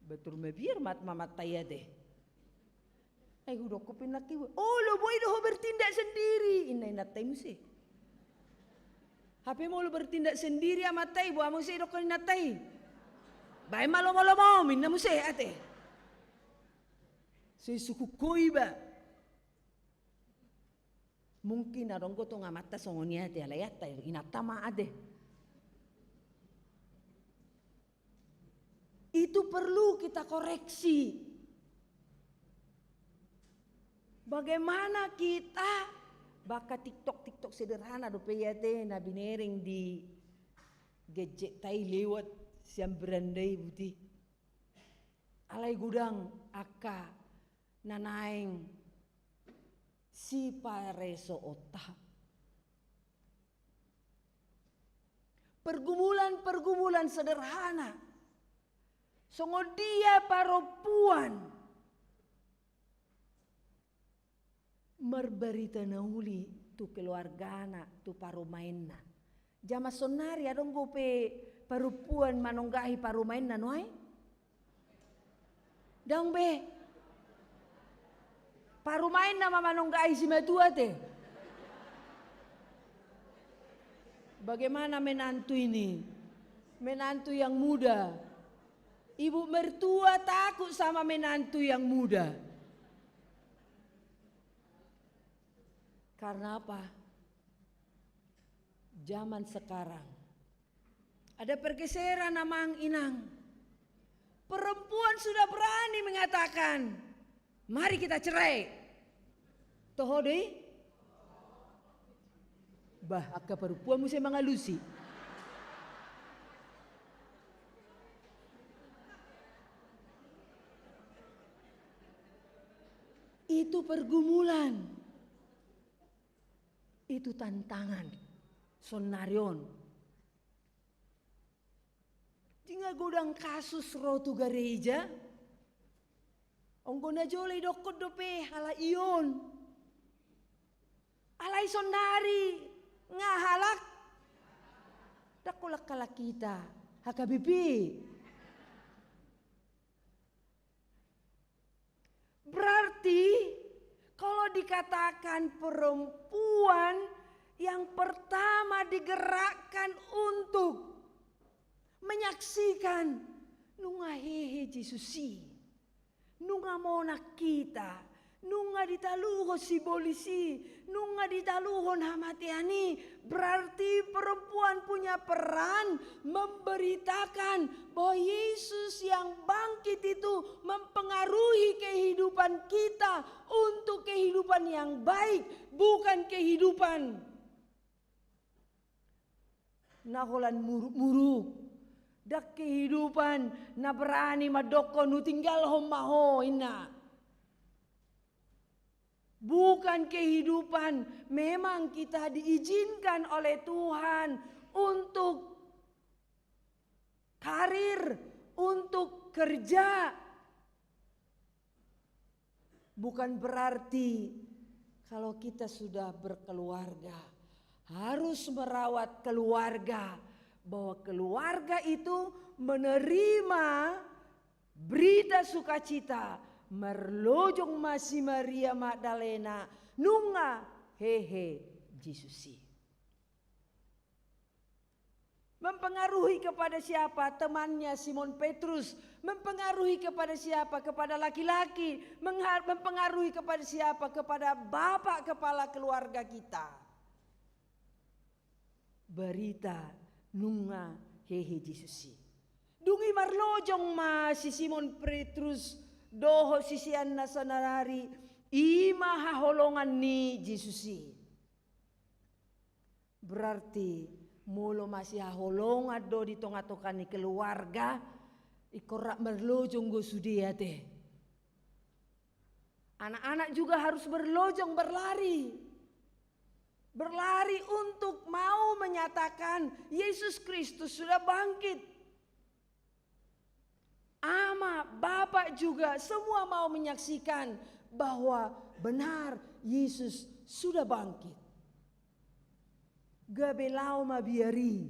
Betul mebir mat mamatay ade. Ay hudo ko pinaki. Oh lo boy do bertindak sendiri. Inay natay mo si. HP mo lo bertindak sendiri amatay. Buah mo si do ko natay. Bay malo minna mo si ate. Si suku koi ba. Mungkin adong ko to ngamata songonia ate alayata inatama ade. Itu perlu kita koreksi. Bagaimana kita baka TikTok sederhana do peyate na binering di gadget tai lewat siam berandai buti. Alai gudang aka nanaeng si pareso otak. Pergumulan sederhana. Songo dia paropuan. Merberita nauli tu keluargana tu parumainna. Jama sonari adong gope parupuan manonggahi parumainna noai. Dang be. Parumainna mamanonggahi si matua te. Bagaimana menantu ini? Menantu yang muda. Ibu mertua takut sama menantu yang muda. Karena apa? Zaman sekarang ada pergeseran amang inang. Perempuan sudah berani mengatakan, mari kita cerai. Toho deh. Bah, akka perempuan mesti mengalusi. Itu pergumulan. Itu tantangan, sonarion. Tinggal godang kasus rotu gereja. Onggona jolai dokot dope hala ion. Alai sonari ngahalak. Dakulak kala kita hakabibi. Berarti kalau dikatakan perempuan yang pertama digerakkan untuk menyaksikan nunga hehe Jesusi, nunga mona kita, nunga ditaluho si polisi, nunga ditaluhon hamatiani, berarti perempuan punya peran memberitakan bahwa Yesus yang bangkit itu mempengaruhi kehidupan kita untuk kehidupan yang baik, bukan kehidupan naholan muruk-muruk. Dak kehidupan na berani madoko nu tinggal homaho ina. Bukan kehidupan memang kita diizinkan oleh Tuhan untuk karir, untuk kerja. Bukan berarti kalau kita sudah berkeluarga harus merawat keluarga, bahwa keluarga itu menerima berita sukacita. Merlojong masih Maria Magdalena nunga hehe Jesusi. Mempengaruhi kepada siapa? Temannya Simon Petrus. Mempengaruhi kepada siapa? Kepada laki-laki. Mempengaruhi kepada siapa? Kepada bapak kepala keluarga kita. Berita nunga hehe Jesusi. Dungi marlojong ma si Simon Petrus doho sisian na sanarari ima haholongan ni Jesusi. Berarti mulo masih haholongan do di tonga-tonga ni keluarga, ikorak merlojong go sudia teh. Anak-anak juga harus berlojong berlari. Berlari untuk mau menyatakan Yesus Kristus sudah bangkit. Ama, bapak juga semua mau menyaksikan bahwa benar Yesus sudah bangkit. Gabelau mabiari.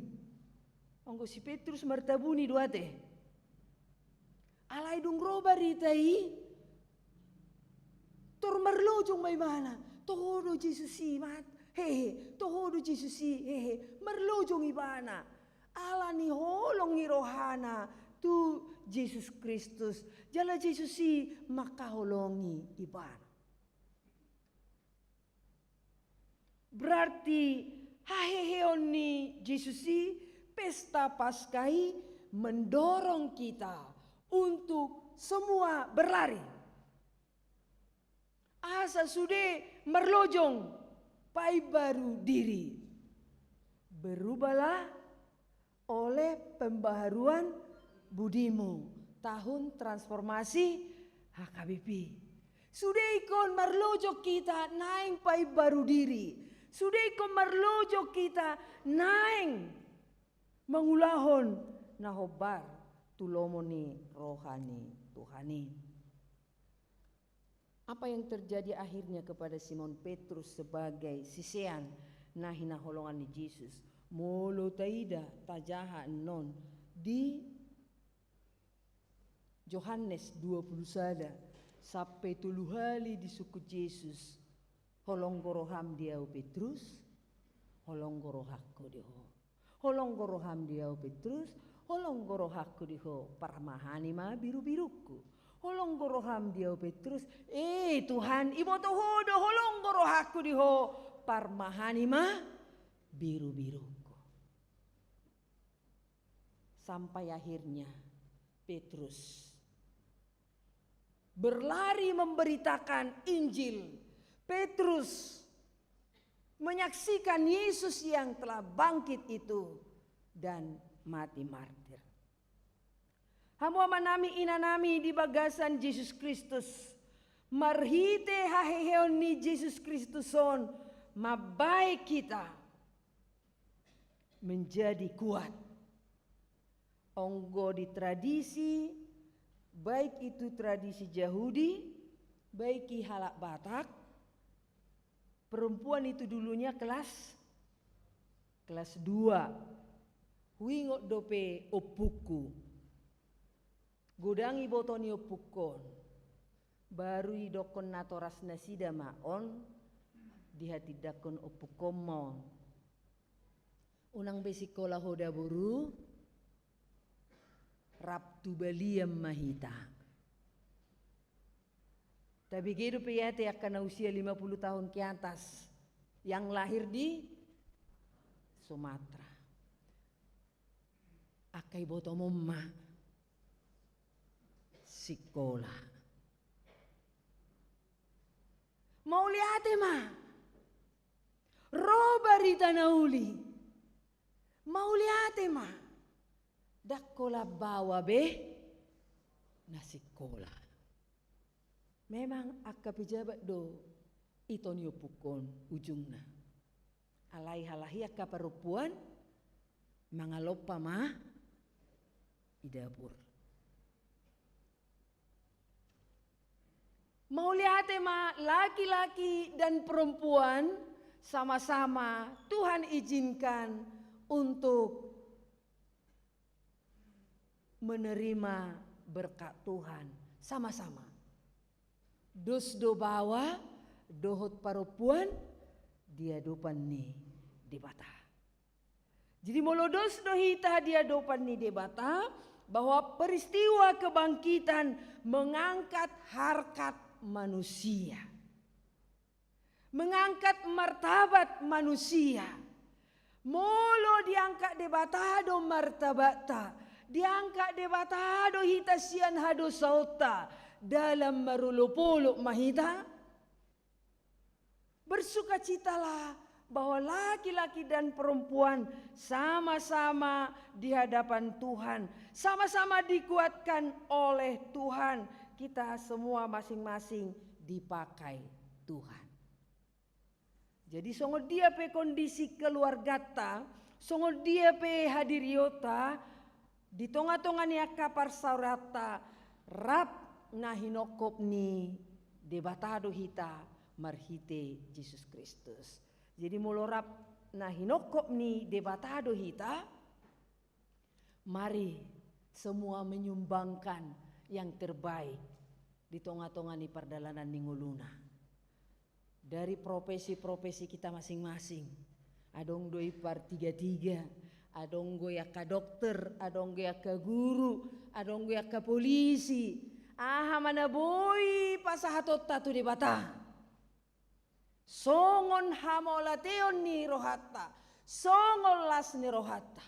Onggo si Petrus martabuni dua teh. Alai dung roba ritai. Tor merlojong may mana. Todo Jesus mat. Hehe, todo Jesus hehe. Merlojong ibana. Ala ni holong ni rohana. Tu Jesus Kristus. Jala Jesus makaholongi ibana. Berarti haheheon ni Jesus pesta Paskah mendorong kita untuk semua berlari. Asa sudah merlojong pai baru diri. Berubahlah oleh pembaharuan budimu. Tahun transformasi HKBP. Sudah ikon merlojok kita naik pai baru diri. Sudah ikon merlojok kita naik mengulahon nahobar tulomoni rohani Tuhani. Apa yang terjadi akhirnya kepada Simon Petrus sebagai sisian nahina holongan ni Yesus. Molo taida tajaha non di Yohanes 21 sampai 3 kali disukut Yesus. Holong goroham diau Petrus, holong gorohakku diho. Holong goroham diau Petrus, holong gorohakku diho parmahani ma biru-biruku. Holong goroham diau Petrus, Tuhan ibo tohodo holong gorohakku diho parmahani ma biru-biruku. Sampai akhirnya Petrus berlari memberitakan Injil. Petrus menyaksikan Yesus yang telah bangkit itu dan mati martir. Hamua manami inanami di bagasan Yesus Kristus. Marhite haheheon ni Yesus Kristuson. Mabai kita menjadi kuat. Onggo di tradisi, baik itu tradisi Yahudi, baik halak Batak. Perempuan itu dulunya kelas 2. Huingot dope opuku. Godangi botoni opukon. Baru idokon natoras nasida maon. Dihati-dakon opukomon. Unang besikola hoda buru. Raptu baliam mahita. Tapi kehidup yate akan usia 50 tahun ke atas. Yang lahir di Sumatera. Akai botomomma. Sekolah. Mau lihat ma. Roba rita nauli. Mau lihat ma. Dakola bawa be. Na sekolah. Memang akka pejabat do. Ito niyo pukon ujungna. Alai halahi akka perempuan. Mangalopa ma. Idapur. Mau lihat ma, laki-laki dan perempuan sama-sama Tuhan izinkan untuk menerima berkat Tuhan sama-sama. Dos do bawa, dohot perempuan, dia dopan ni debata. Jadi molodos dohita dia dopan ni debata bahwa peristiwa kebangkitan mengangkat harkat manusia. Mengangkat martabat manusia. Molo diangkat debatado martabata. Diangkat debatado hita sian hado sauta. Dalam marulupuluk mahita. Bersukacitalah bahwa laki-laki dan perempuan sama-sama di hadapan Tuhan, sama-sama dikuatkan oleh Tuhan. Kita semua masing-masing dipakai Tuhan. Jadi songo dia pe kondisi keluarga ta, songo dia pe hadiriota, di tonga-tonga ni akapar saurata, rap na hinokop ni debatado hita marhite Yesus Kristus. Jadi mulorap na hinokop ni debatado hita, mari semua menyumbangkan yang terbaik di tonga-tonga ni perdalanan ninguluna. Dari profesi-profesi kita masing-masing. Adong doi par 33, adong go ya ka dokter, adong go ya ka guru, adong go ya ka polisi. Aha mana boy pasahatot tatu debata. Songon hamolateon ni rohata, songol las ni rohata.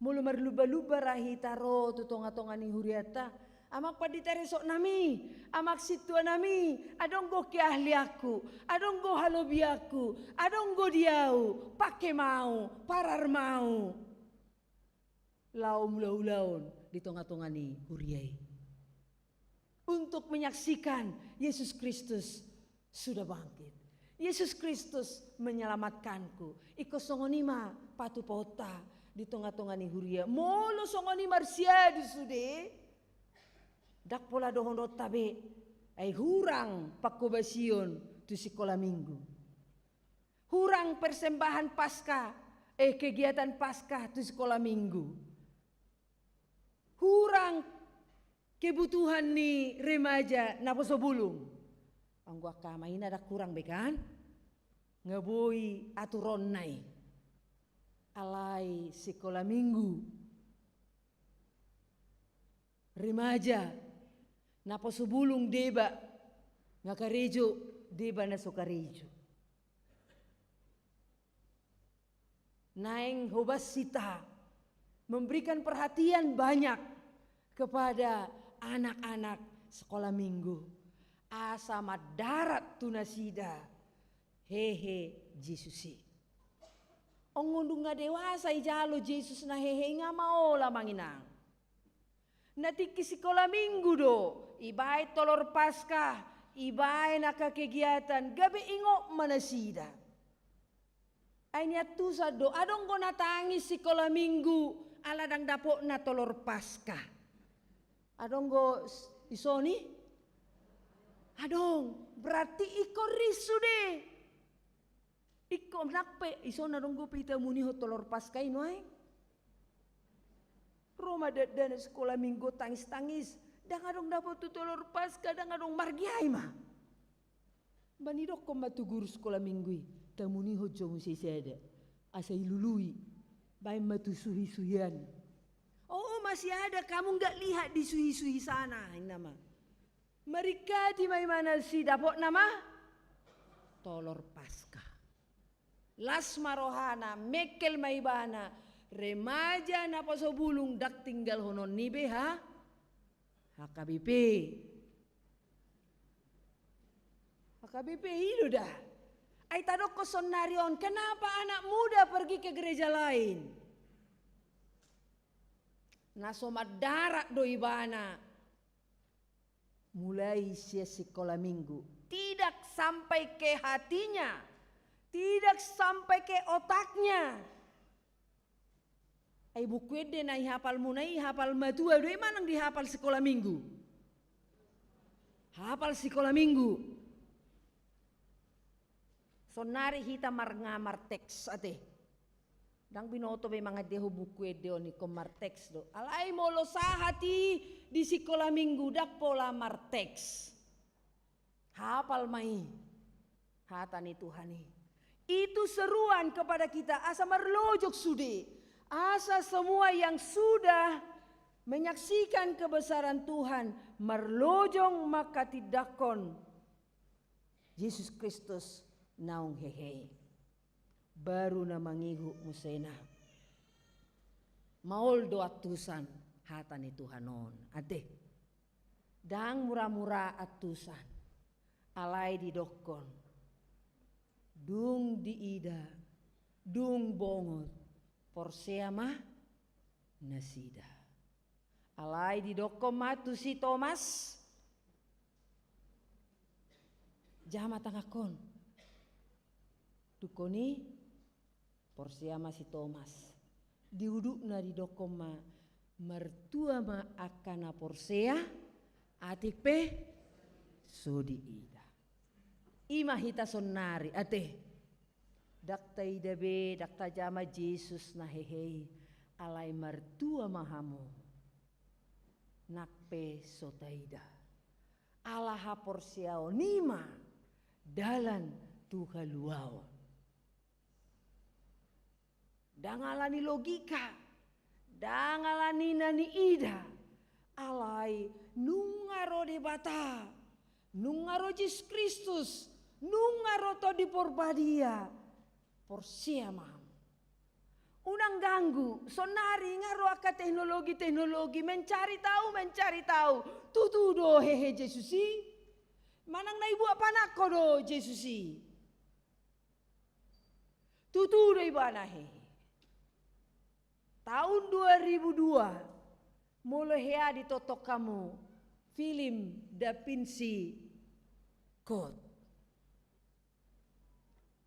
Mulu merluba-luba rahita ro tu tonga-tonga ni huriata. Amak paditare sok nami, amak situa nami. Adong go ke ahli aku, adong go halobi aku, adong go diau, pake mau, parar mau. Laum laun di tonga-tonga ni huriai. Untuk menyaksikan Yesus Kristus sudah bangkit. Yesus Kristus menyelamatkanku. Iko songonima patu pota di tonga-tonga ni huria. Molo songonima marsia di sude. Dak pola dohon tabe. Ay hurang pakobasion tu sekolah minggu. Hurang persembahan pasca. Kegiatan pasca tu sekolah minggu. Hurang kebutuhan ni remaja naposo bulung. Anggo kamain ada kurang bekan. Ngeboi aturon nai. Alai sekolah minggu. Remaja naposo bulung deba ngakarejo deba na sokarejo. Naeng hobas sita memberikan perhatian banyak kepada anak-anak sekolah minggu. Asama darat tunasida hehe Jesusi. Ongundung nga dewasa ijalo Jesus na hehe nga maola manginang. Natiki sekolah minggu do, ibai tolor pasca, ibai nakakegiatan, gabi ingo manasida. Ay niya tusa do, adong ko natangis sekolah minggu, aladang dapo na tolor pasca. Adong go isoni? Adong, berarti iko risu deh. Iko nakpe, iso na dong go pita muni ho tolor pasca ino ay. Roma dan sekolah minggu tangis-tangis. Dang adong dapat tu tolor pasca, dang adong margiai mah. Banidok ko matu guru sekolah minggu. Tamuni ho jomu sesada. Asa ilului. Baik matu suhi-suhian. Oh masih ada, kamu nggak lihat di suhi-suhi sana. Ini nama. Mereka di mana si dapok nama? Tolor pasca. Las marohana, mekel maibana, remaja naposo bulung dak tinggal honon nibe ha? HKBP. HKBP itu dah. Ay tadok ko sonarion, kenapa anak muda pergi ke gereja lain? Nasomat darat do ibana. Mulai sia sekolah minggu. Tidak sampai ke hatinya. Tidak sampai ke otaknya. Ay buku ede na ihapal munai, hafal matua. Doi manang dihafal sekolah minggu. Hafal sekolah minggu. Sonari hita marngamar teks ate. Dang binoto be mga deho buku ede oni komarteks do. Alay molo sahati di sekolah minggu dak pola marteks. Hafal mai. Hatani Tuhani. Itu seruan kepada kita asa marlojok sude. Asa semua yang sudah menyaksikan kebesaran Tuhan marlojong maka tidakon Yesus Kristus naung hehe. Baru na mangihu musena. Maol do atusan hatani Tuhanon. Ate. Dang mura-mura atusan. Alay di dokon. dung diida, dung bongot, porsea mah nasida. Alai di dokom matu si Thomas, jama tangakon, dukoni porsea mah si Thomas, diudukna di dokom ma mertua ma akana porsea, atik pe sodi ida. Ima hita sonari ate dakta ida be dakta jama Jesus na hehe alai mertua mahamu nakpe sotaida alaha porsiao nima dalan tuhaluao dangalani logika dangalani nani ida alai nungaro debata nungaro Jesus Kristus nungaro to di porbadia porsia mam unang ganggu sonari ngaro aka teknologi mencari tahu tutu do hehe Jesusi manang na ibu apa nako do Jesusi tutu do ibu anahe tahun 2002 mulai hea ditotok kamu film Da Vinci Code.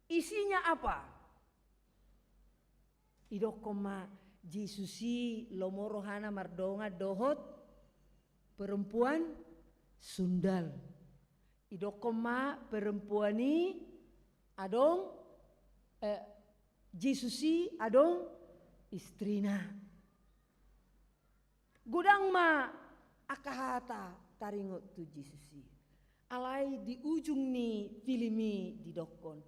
Isinya apa? Idokoma Jesusi lomorohana mardonga dohot perempuan sundal. Idokoma perempuani adong Jesusi adong istrina. Gudang ma akahata taringot tu Jesusi. Alai di ujung ni filmi di dokon.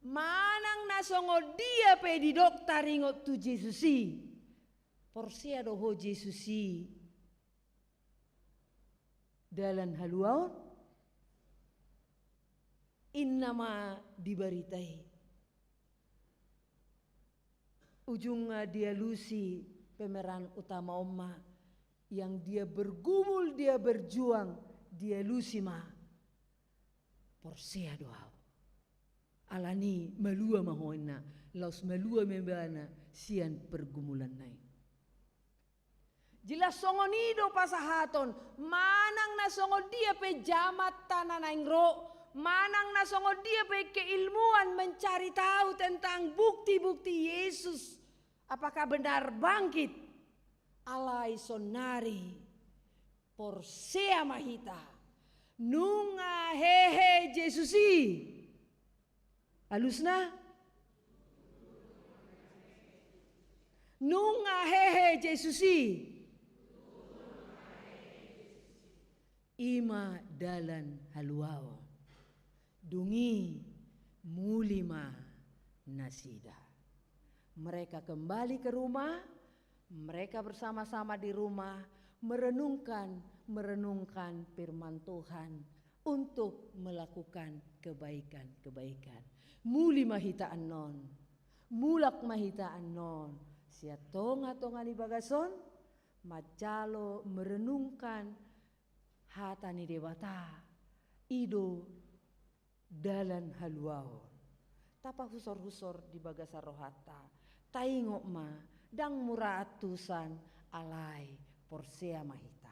Manang nasongo dia pe di dok taringot tu Jesusi. Porsia doho Jesusi. Dalan haluaon. Innama dibaritai. Ujung dia lusi pemeran utama Oma. Yang dia bergumul, dia berjuang, dia lusi ma. Porsia doa. Alani malua mahoina, laus malua membana sian pergumulan nai. Jelas songonido pasahaton, manang na songo dia pe jamat tanah naingro, manang na songo dia pe keilmuan mencari tahu tentang bukti-bukti Yesus. Apakah benar bangkit? Alai sonari, porsia mahita. Nunga hehe Jesusi. Halusna? Nunga hehe Jesusi. Ima dalan haluao. Dungi mulima nasida. Mereka kembali ke rumah. Mereka bersama-sama di rumah merenungkan firman Tuhan untuk melakukan kebaikan-kebaikan. Muli mahita anon, mulak mahita anon, sia tonga-tonga ni bagason, macalo merenungkan hata ni dewata, ido dalan haluao. Tapa husor-husor di bagasa rohata, taingok ma, dang muratusan alai porsea mahita.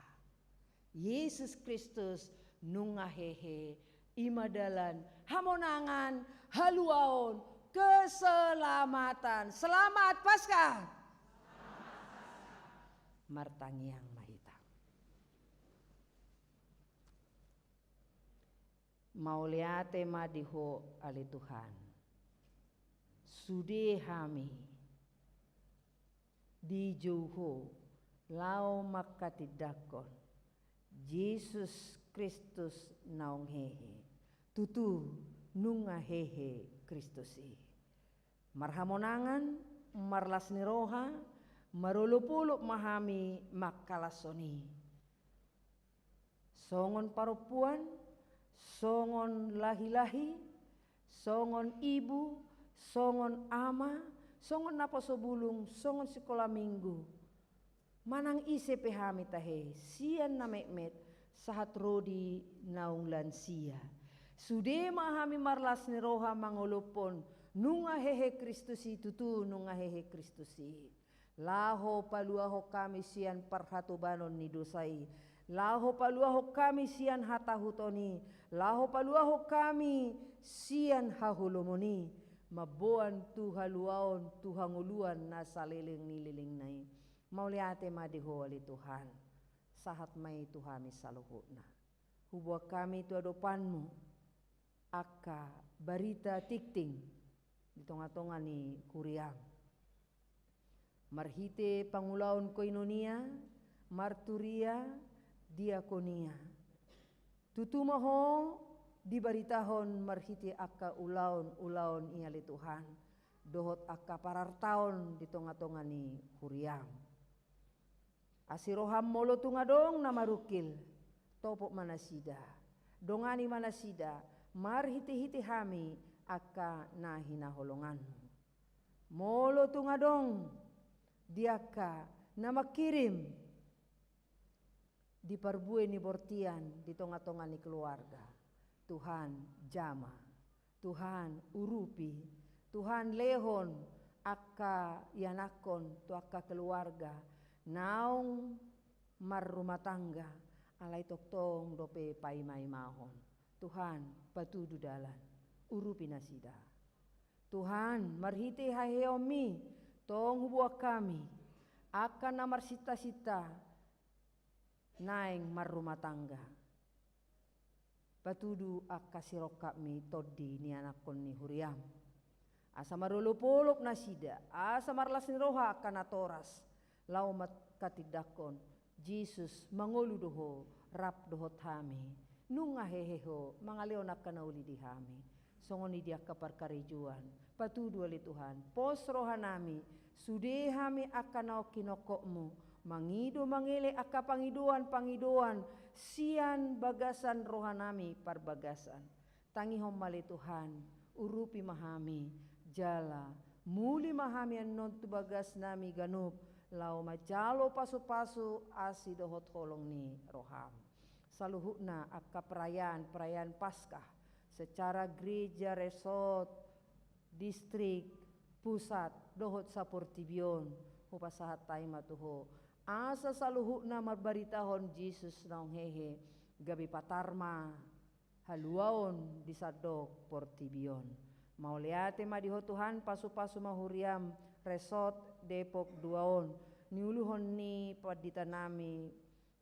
Yesus Kristus nungahehe imadalan hamonangan haluaon keselamatan. Selamat Paskah. Martangiang mahita. Mauliate madiho ali Tuhan. Sude hami di jauho lau makatidakon Yesus Kristus naung hehe tutu nunga hehe Kristusi marhamonangan marlas niroha marulupuluk mahami makalasoni songon parupuan songon lahi-lahi songon ibu songon ama songon napasobulung songon sekolah minggu manang ise pehami tahe sian na mekmet sahat rodi naung lansia Sude mahami marlas ni roha mangolopon, nunga hehe Kristusi tutu nunga hehe Kristusi. Laho paluaho kami sian parhatubanon ni dosai. Laho paluaho kami sian hatahutoni. Laho paluaho kami sian hahulomoni. Mabuan tuhaluaon tuhanguluan na saliling nililing nai. Mauliate madiho ali Tuhan. Sahat mai Tuhami saluhutna. Hubwa kami tu adopanmu. Aka barita tikting di tonga-tonga ni Kuriang. Marhite pangulaon koinonia, marturia, diakonia. Tutumaho dibaritahon marhite aka ulaon iali Tuhan. Dohot aka parartaon di tonga-tonga ni Kuriang. Asiroham molo tungadong na marukil, topok manasida. Dongani manasida, marhiti-hiti hami aka na hinaholonganmu. Molo tungadong diaka na makirim di parbue ni Bortian di tonga-tonga ni keluarga. Tuhan jama, Tuhan urupi, Tuhan lehon aka yanakon tu aka keluarga. Naung marrumah tangga alai toktong dope paimai mahon. Tuhan patudu dalan urupi nasida. Tuhan marhite haheomi tong hubuak kami akan namar sita-sita naeng marrumah tangga. Patudu akasirok kami todi ni anakon ni Huriam. Asa marulupuluk nasida, asa marlas ni roha akan atoras. Laumat katidakon, Jesus mangolu doho, rap dohot hami. Nunga heheho, mangaleon akan nauli di hami. Songoni dia kaparkarijuan, patudu ali Tuhan. Pos rohanami, sude hami akan nao kinokokmu. Mangido mangele aka pangiduan, sian bagasan rohanami parbagasan. Tangihom mali Tuhan, urupi mahami, jala, muli mahami anon tu bagas nami ganup. Lau majalo pasu-pasu asi dohot holong ni roham. Saluhutna aka perayaan Paskah secara gereja resort, distrik, pusat, dohot sapurtibion, hupasahat taima tuho. Asa saluhutna marbaritahon Jesus naung hehe, gabi patarma, haluaon disadok portibion. Mauliate madiho Tuhan pasu-pasu mahuriam, resort Depok Duaon, niuluhon ni padita nami,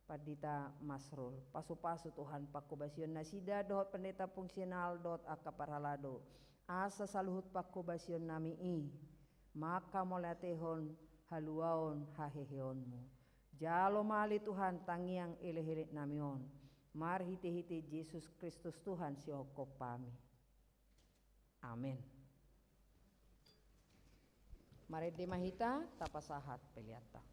padita Masrul. Pasu-pasu Tuhan pakubasion nasida dohot pendeta fungsional dot akaparhalado. Asa saluhut pakubasion nami maka molatehon haluaon haheheonmu. Jalo mali Tuhan tangiang elehelit namion. Marhite-hite Yesus Kristus Tuhan siokop pami. Amin. Mari demahita tapasahat peliata.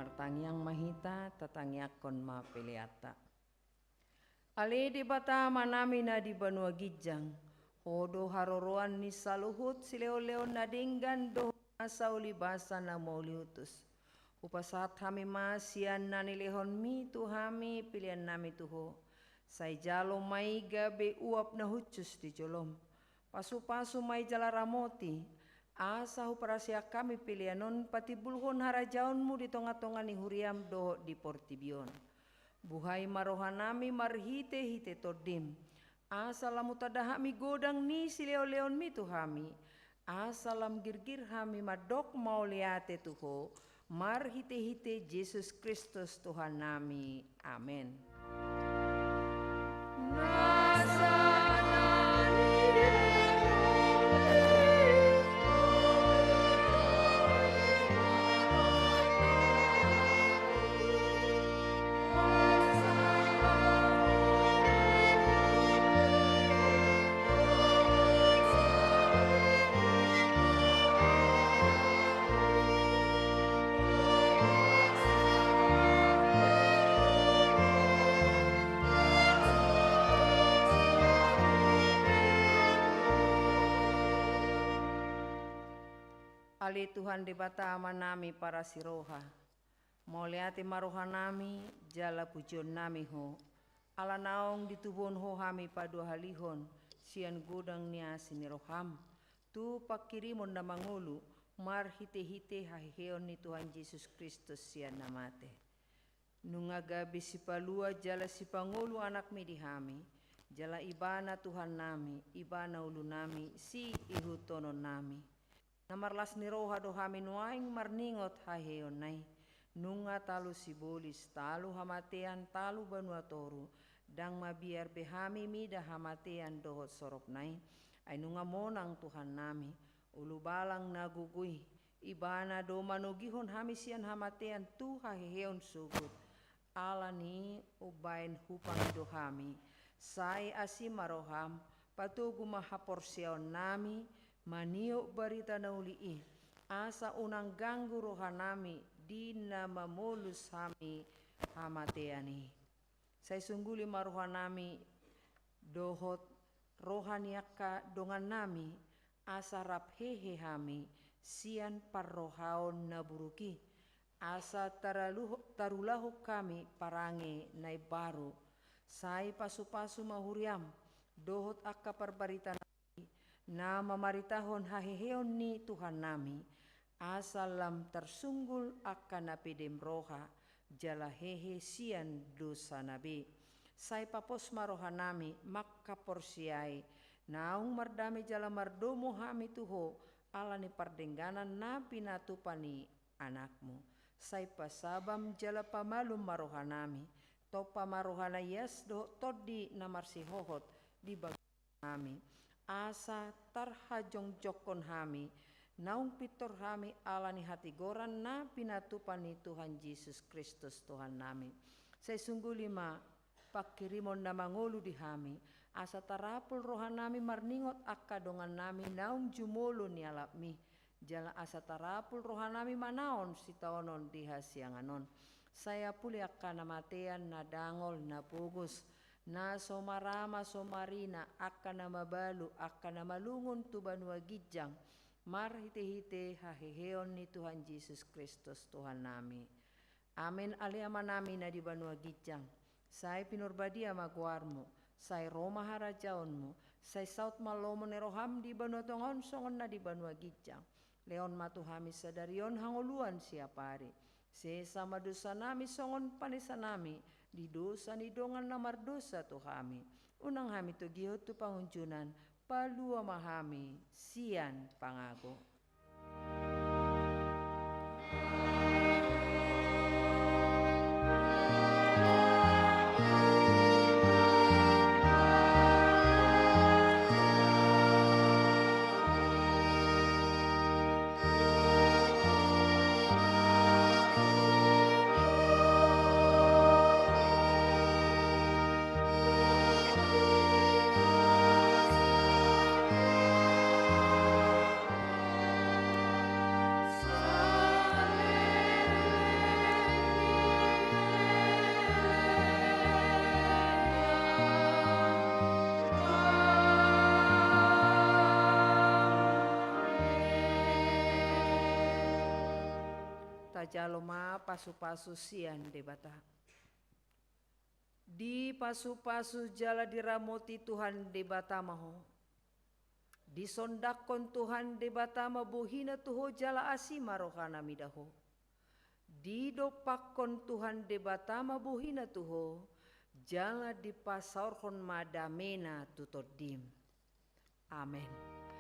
martangiang mahita tatangiakon mapiliata. Ali di bata manami na di Banua Gijang, hodo haroroan ni saluhut sileo-leo na dinggan do sa ulibasan na mauliutus. Upasat hami masian na nilihon mi tu hami pilihan nami tuho. Say jalo may gabi uap na hutsus di jolom. Pasu-pasu may jalaramoti. Asa huparasya kami pilihanon pati bulhon harajaon mu di tonga-tonga ni huriam do di Portibion. Buhay marohanami marhite-hite tordim. Asa lamutadaha mi godang ni sileo-leon mi tuhami. Asa lam girgir hami madok mauliate tuho. Marhite-hite Jesus Kristus Tuhan nami. Amen. Ali Tuhan di bata nami para siroha. Mauliati maroha nami jala pujion nami ho. Ala naong ditubon ho hami padua halihon. Sian gudang niya siniroham. Tu pakirimon na mangulu. Mar hite-hite hahiheon ni Tuhan Yesus Kristus sian namate. Nunga gabi si palua jala si pangulu anak mi di hami. Jala ibana Tuhan nami. Ibana ulu nami si ihutonon nami. Namarlas ni roha do hami nuaing marningot haheon nai. Nunga talu sibolis talu hamatean talu Banua Toru. Dang mabiar behami mida hamatean dohot sorop nai. Ay nunga monang Tuhan nami. Ulu balang nagugui. Ibana do manugihon hami sian hamatean tu haheon sugut. Ala ni ubain hupang do hami. Sai asimaroham patugu mahaporsiaon nami. Manio barita na uli'i, asa unang ganggu rohanami, di na mamulus hami hamateani. Say sungguli marohanami, dohot rohaniaka dongan nami, asa raphehe hami, sian parrohaon na buruki, asa tarulahu kami parange na baru, say pasu-pasu mahuriam, dohot akka parbarita na mamaritahon haheheon ni Tuhan nami, asalam tersunggul akan napidem roha, jala hehe sian dosa nabi. Say papos maroha nami, makkaporsiai, naung mardami jala mardomo hami tuho, ala ni pardengganan na pinatupani anakmu. Say pasabam jala pamalum maroha nami, topa maroha na yes do todi na marsihohot di bagi kami. Asa tarhajong jokon hami, naung pitor hami ala ni hatigoran na pinatupan ni Tuhan Yesus Kristus Tuhan nami. Say sungguh lima pakirimon na mangulu di hami, asa tarapul rohan nami marningot akka dongan nami naung jumolo ni alapmi. Jala asa tarapul rohan nami manaon si taonon di hasianganon. Saya puli akka namatean na dangol na pugus. Na somarama somarina akan nama balu akan nama lungun tu Banua Gijang mar hite-hite haheheon ni Tuhan Yesus Kristus Tuhan nami. Amin aliama nami na di Banua Gijang. Say pinurbadia maguarmo, say Roma harajaonmu, say saut malomo neroham di Banua Tongon songon na di Banua Gijang. Leon matuhami sadarion hangoluan siapari. Sesama dosa nami songon panisa nami. Di dosa ni dongan namar dosa tu kami. Unang hami tu gihot tu pangunjunan. Palua mahami sian pangago. tajaloma pasu-pasu sian debata. Di pasu-pasu jala diramoti Tuhan debata maho. Disondakon Tuhan debata mabuhina tuho jala asima rohana midaho. Didopakon Tuhan debata mabuhina tuho jala dipasaurkon madamena tutodim. Amen.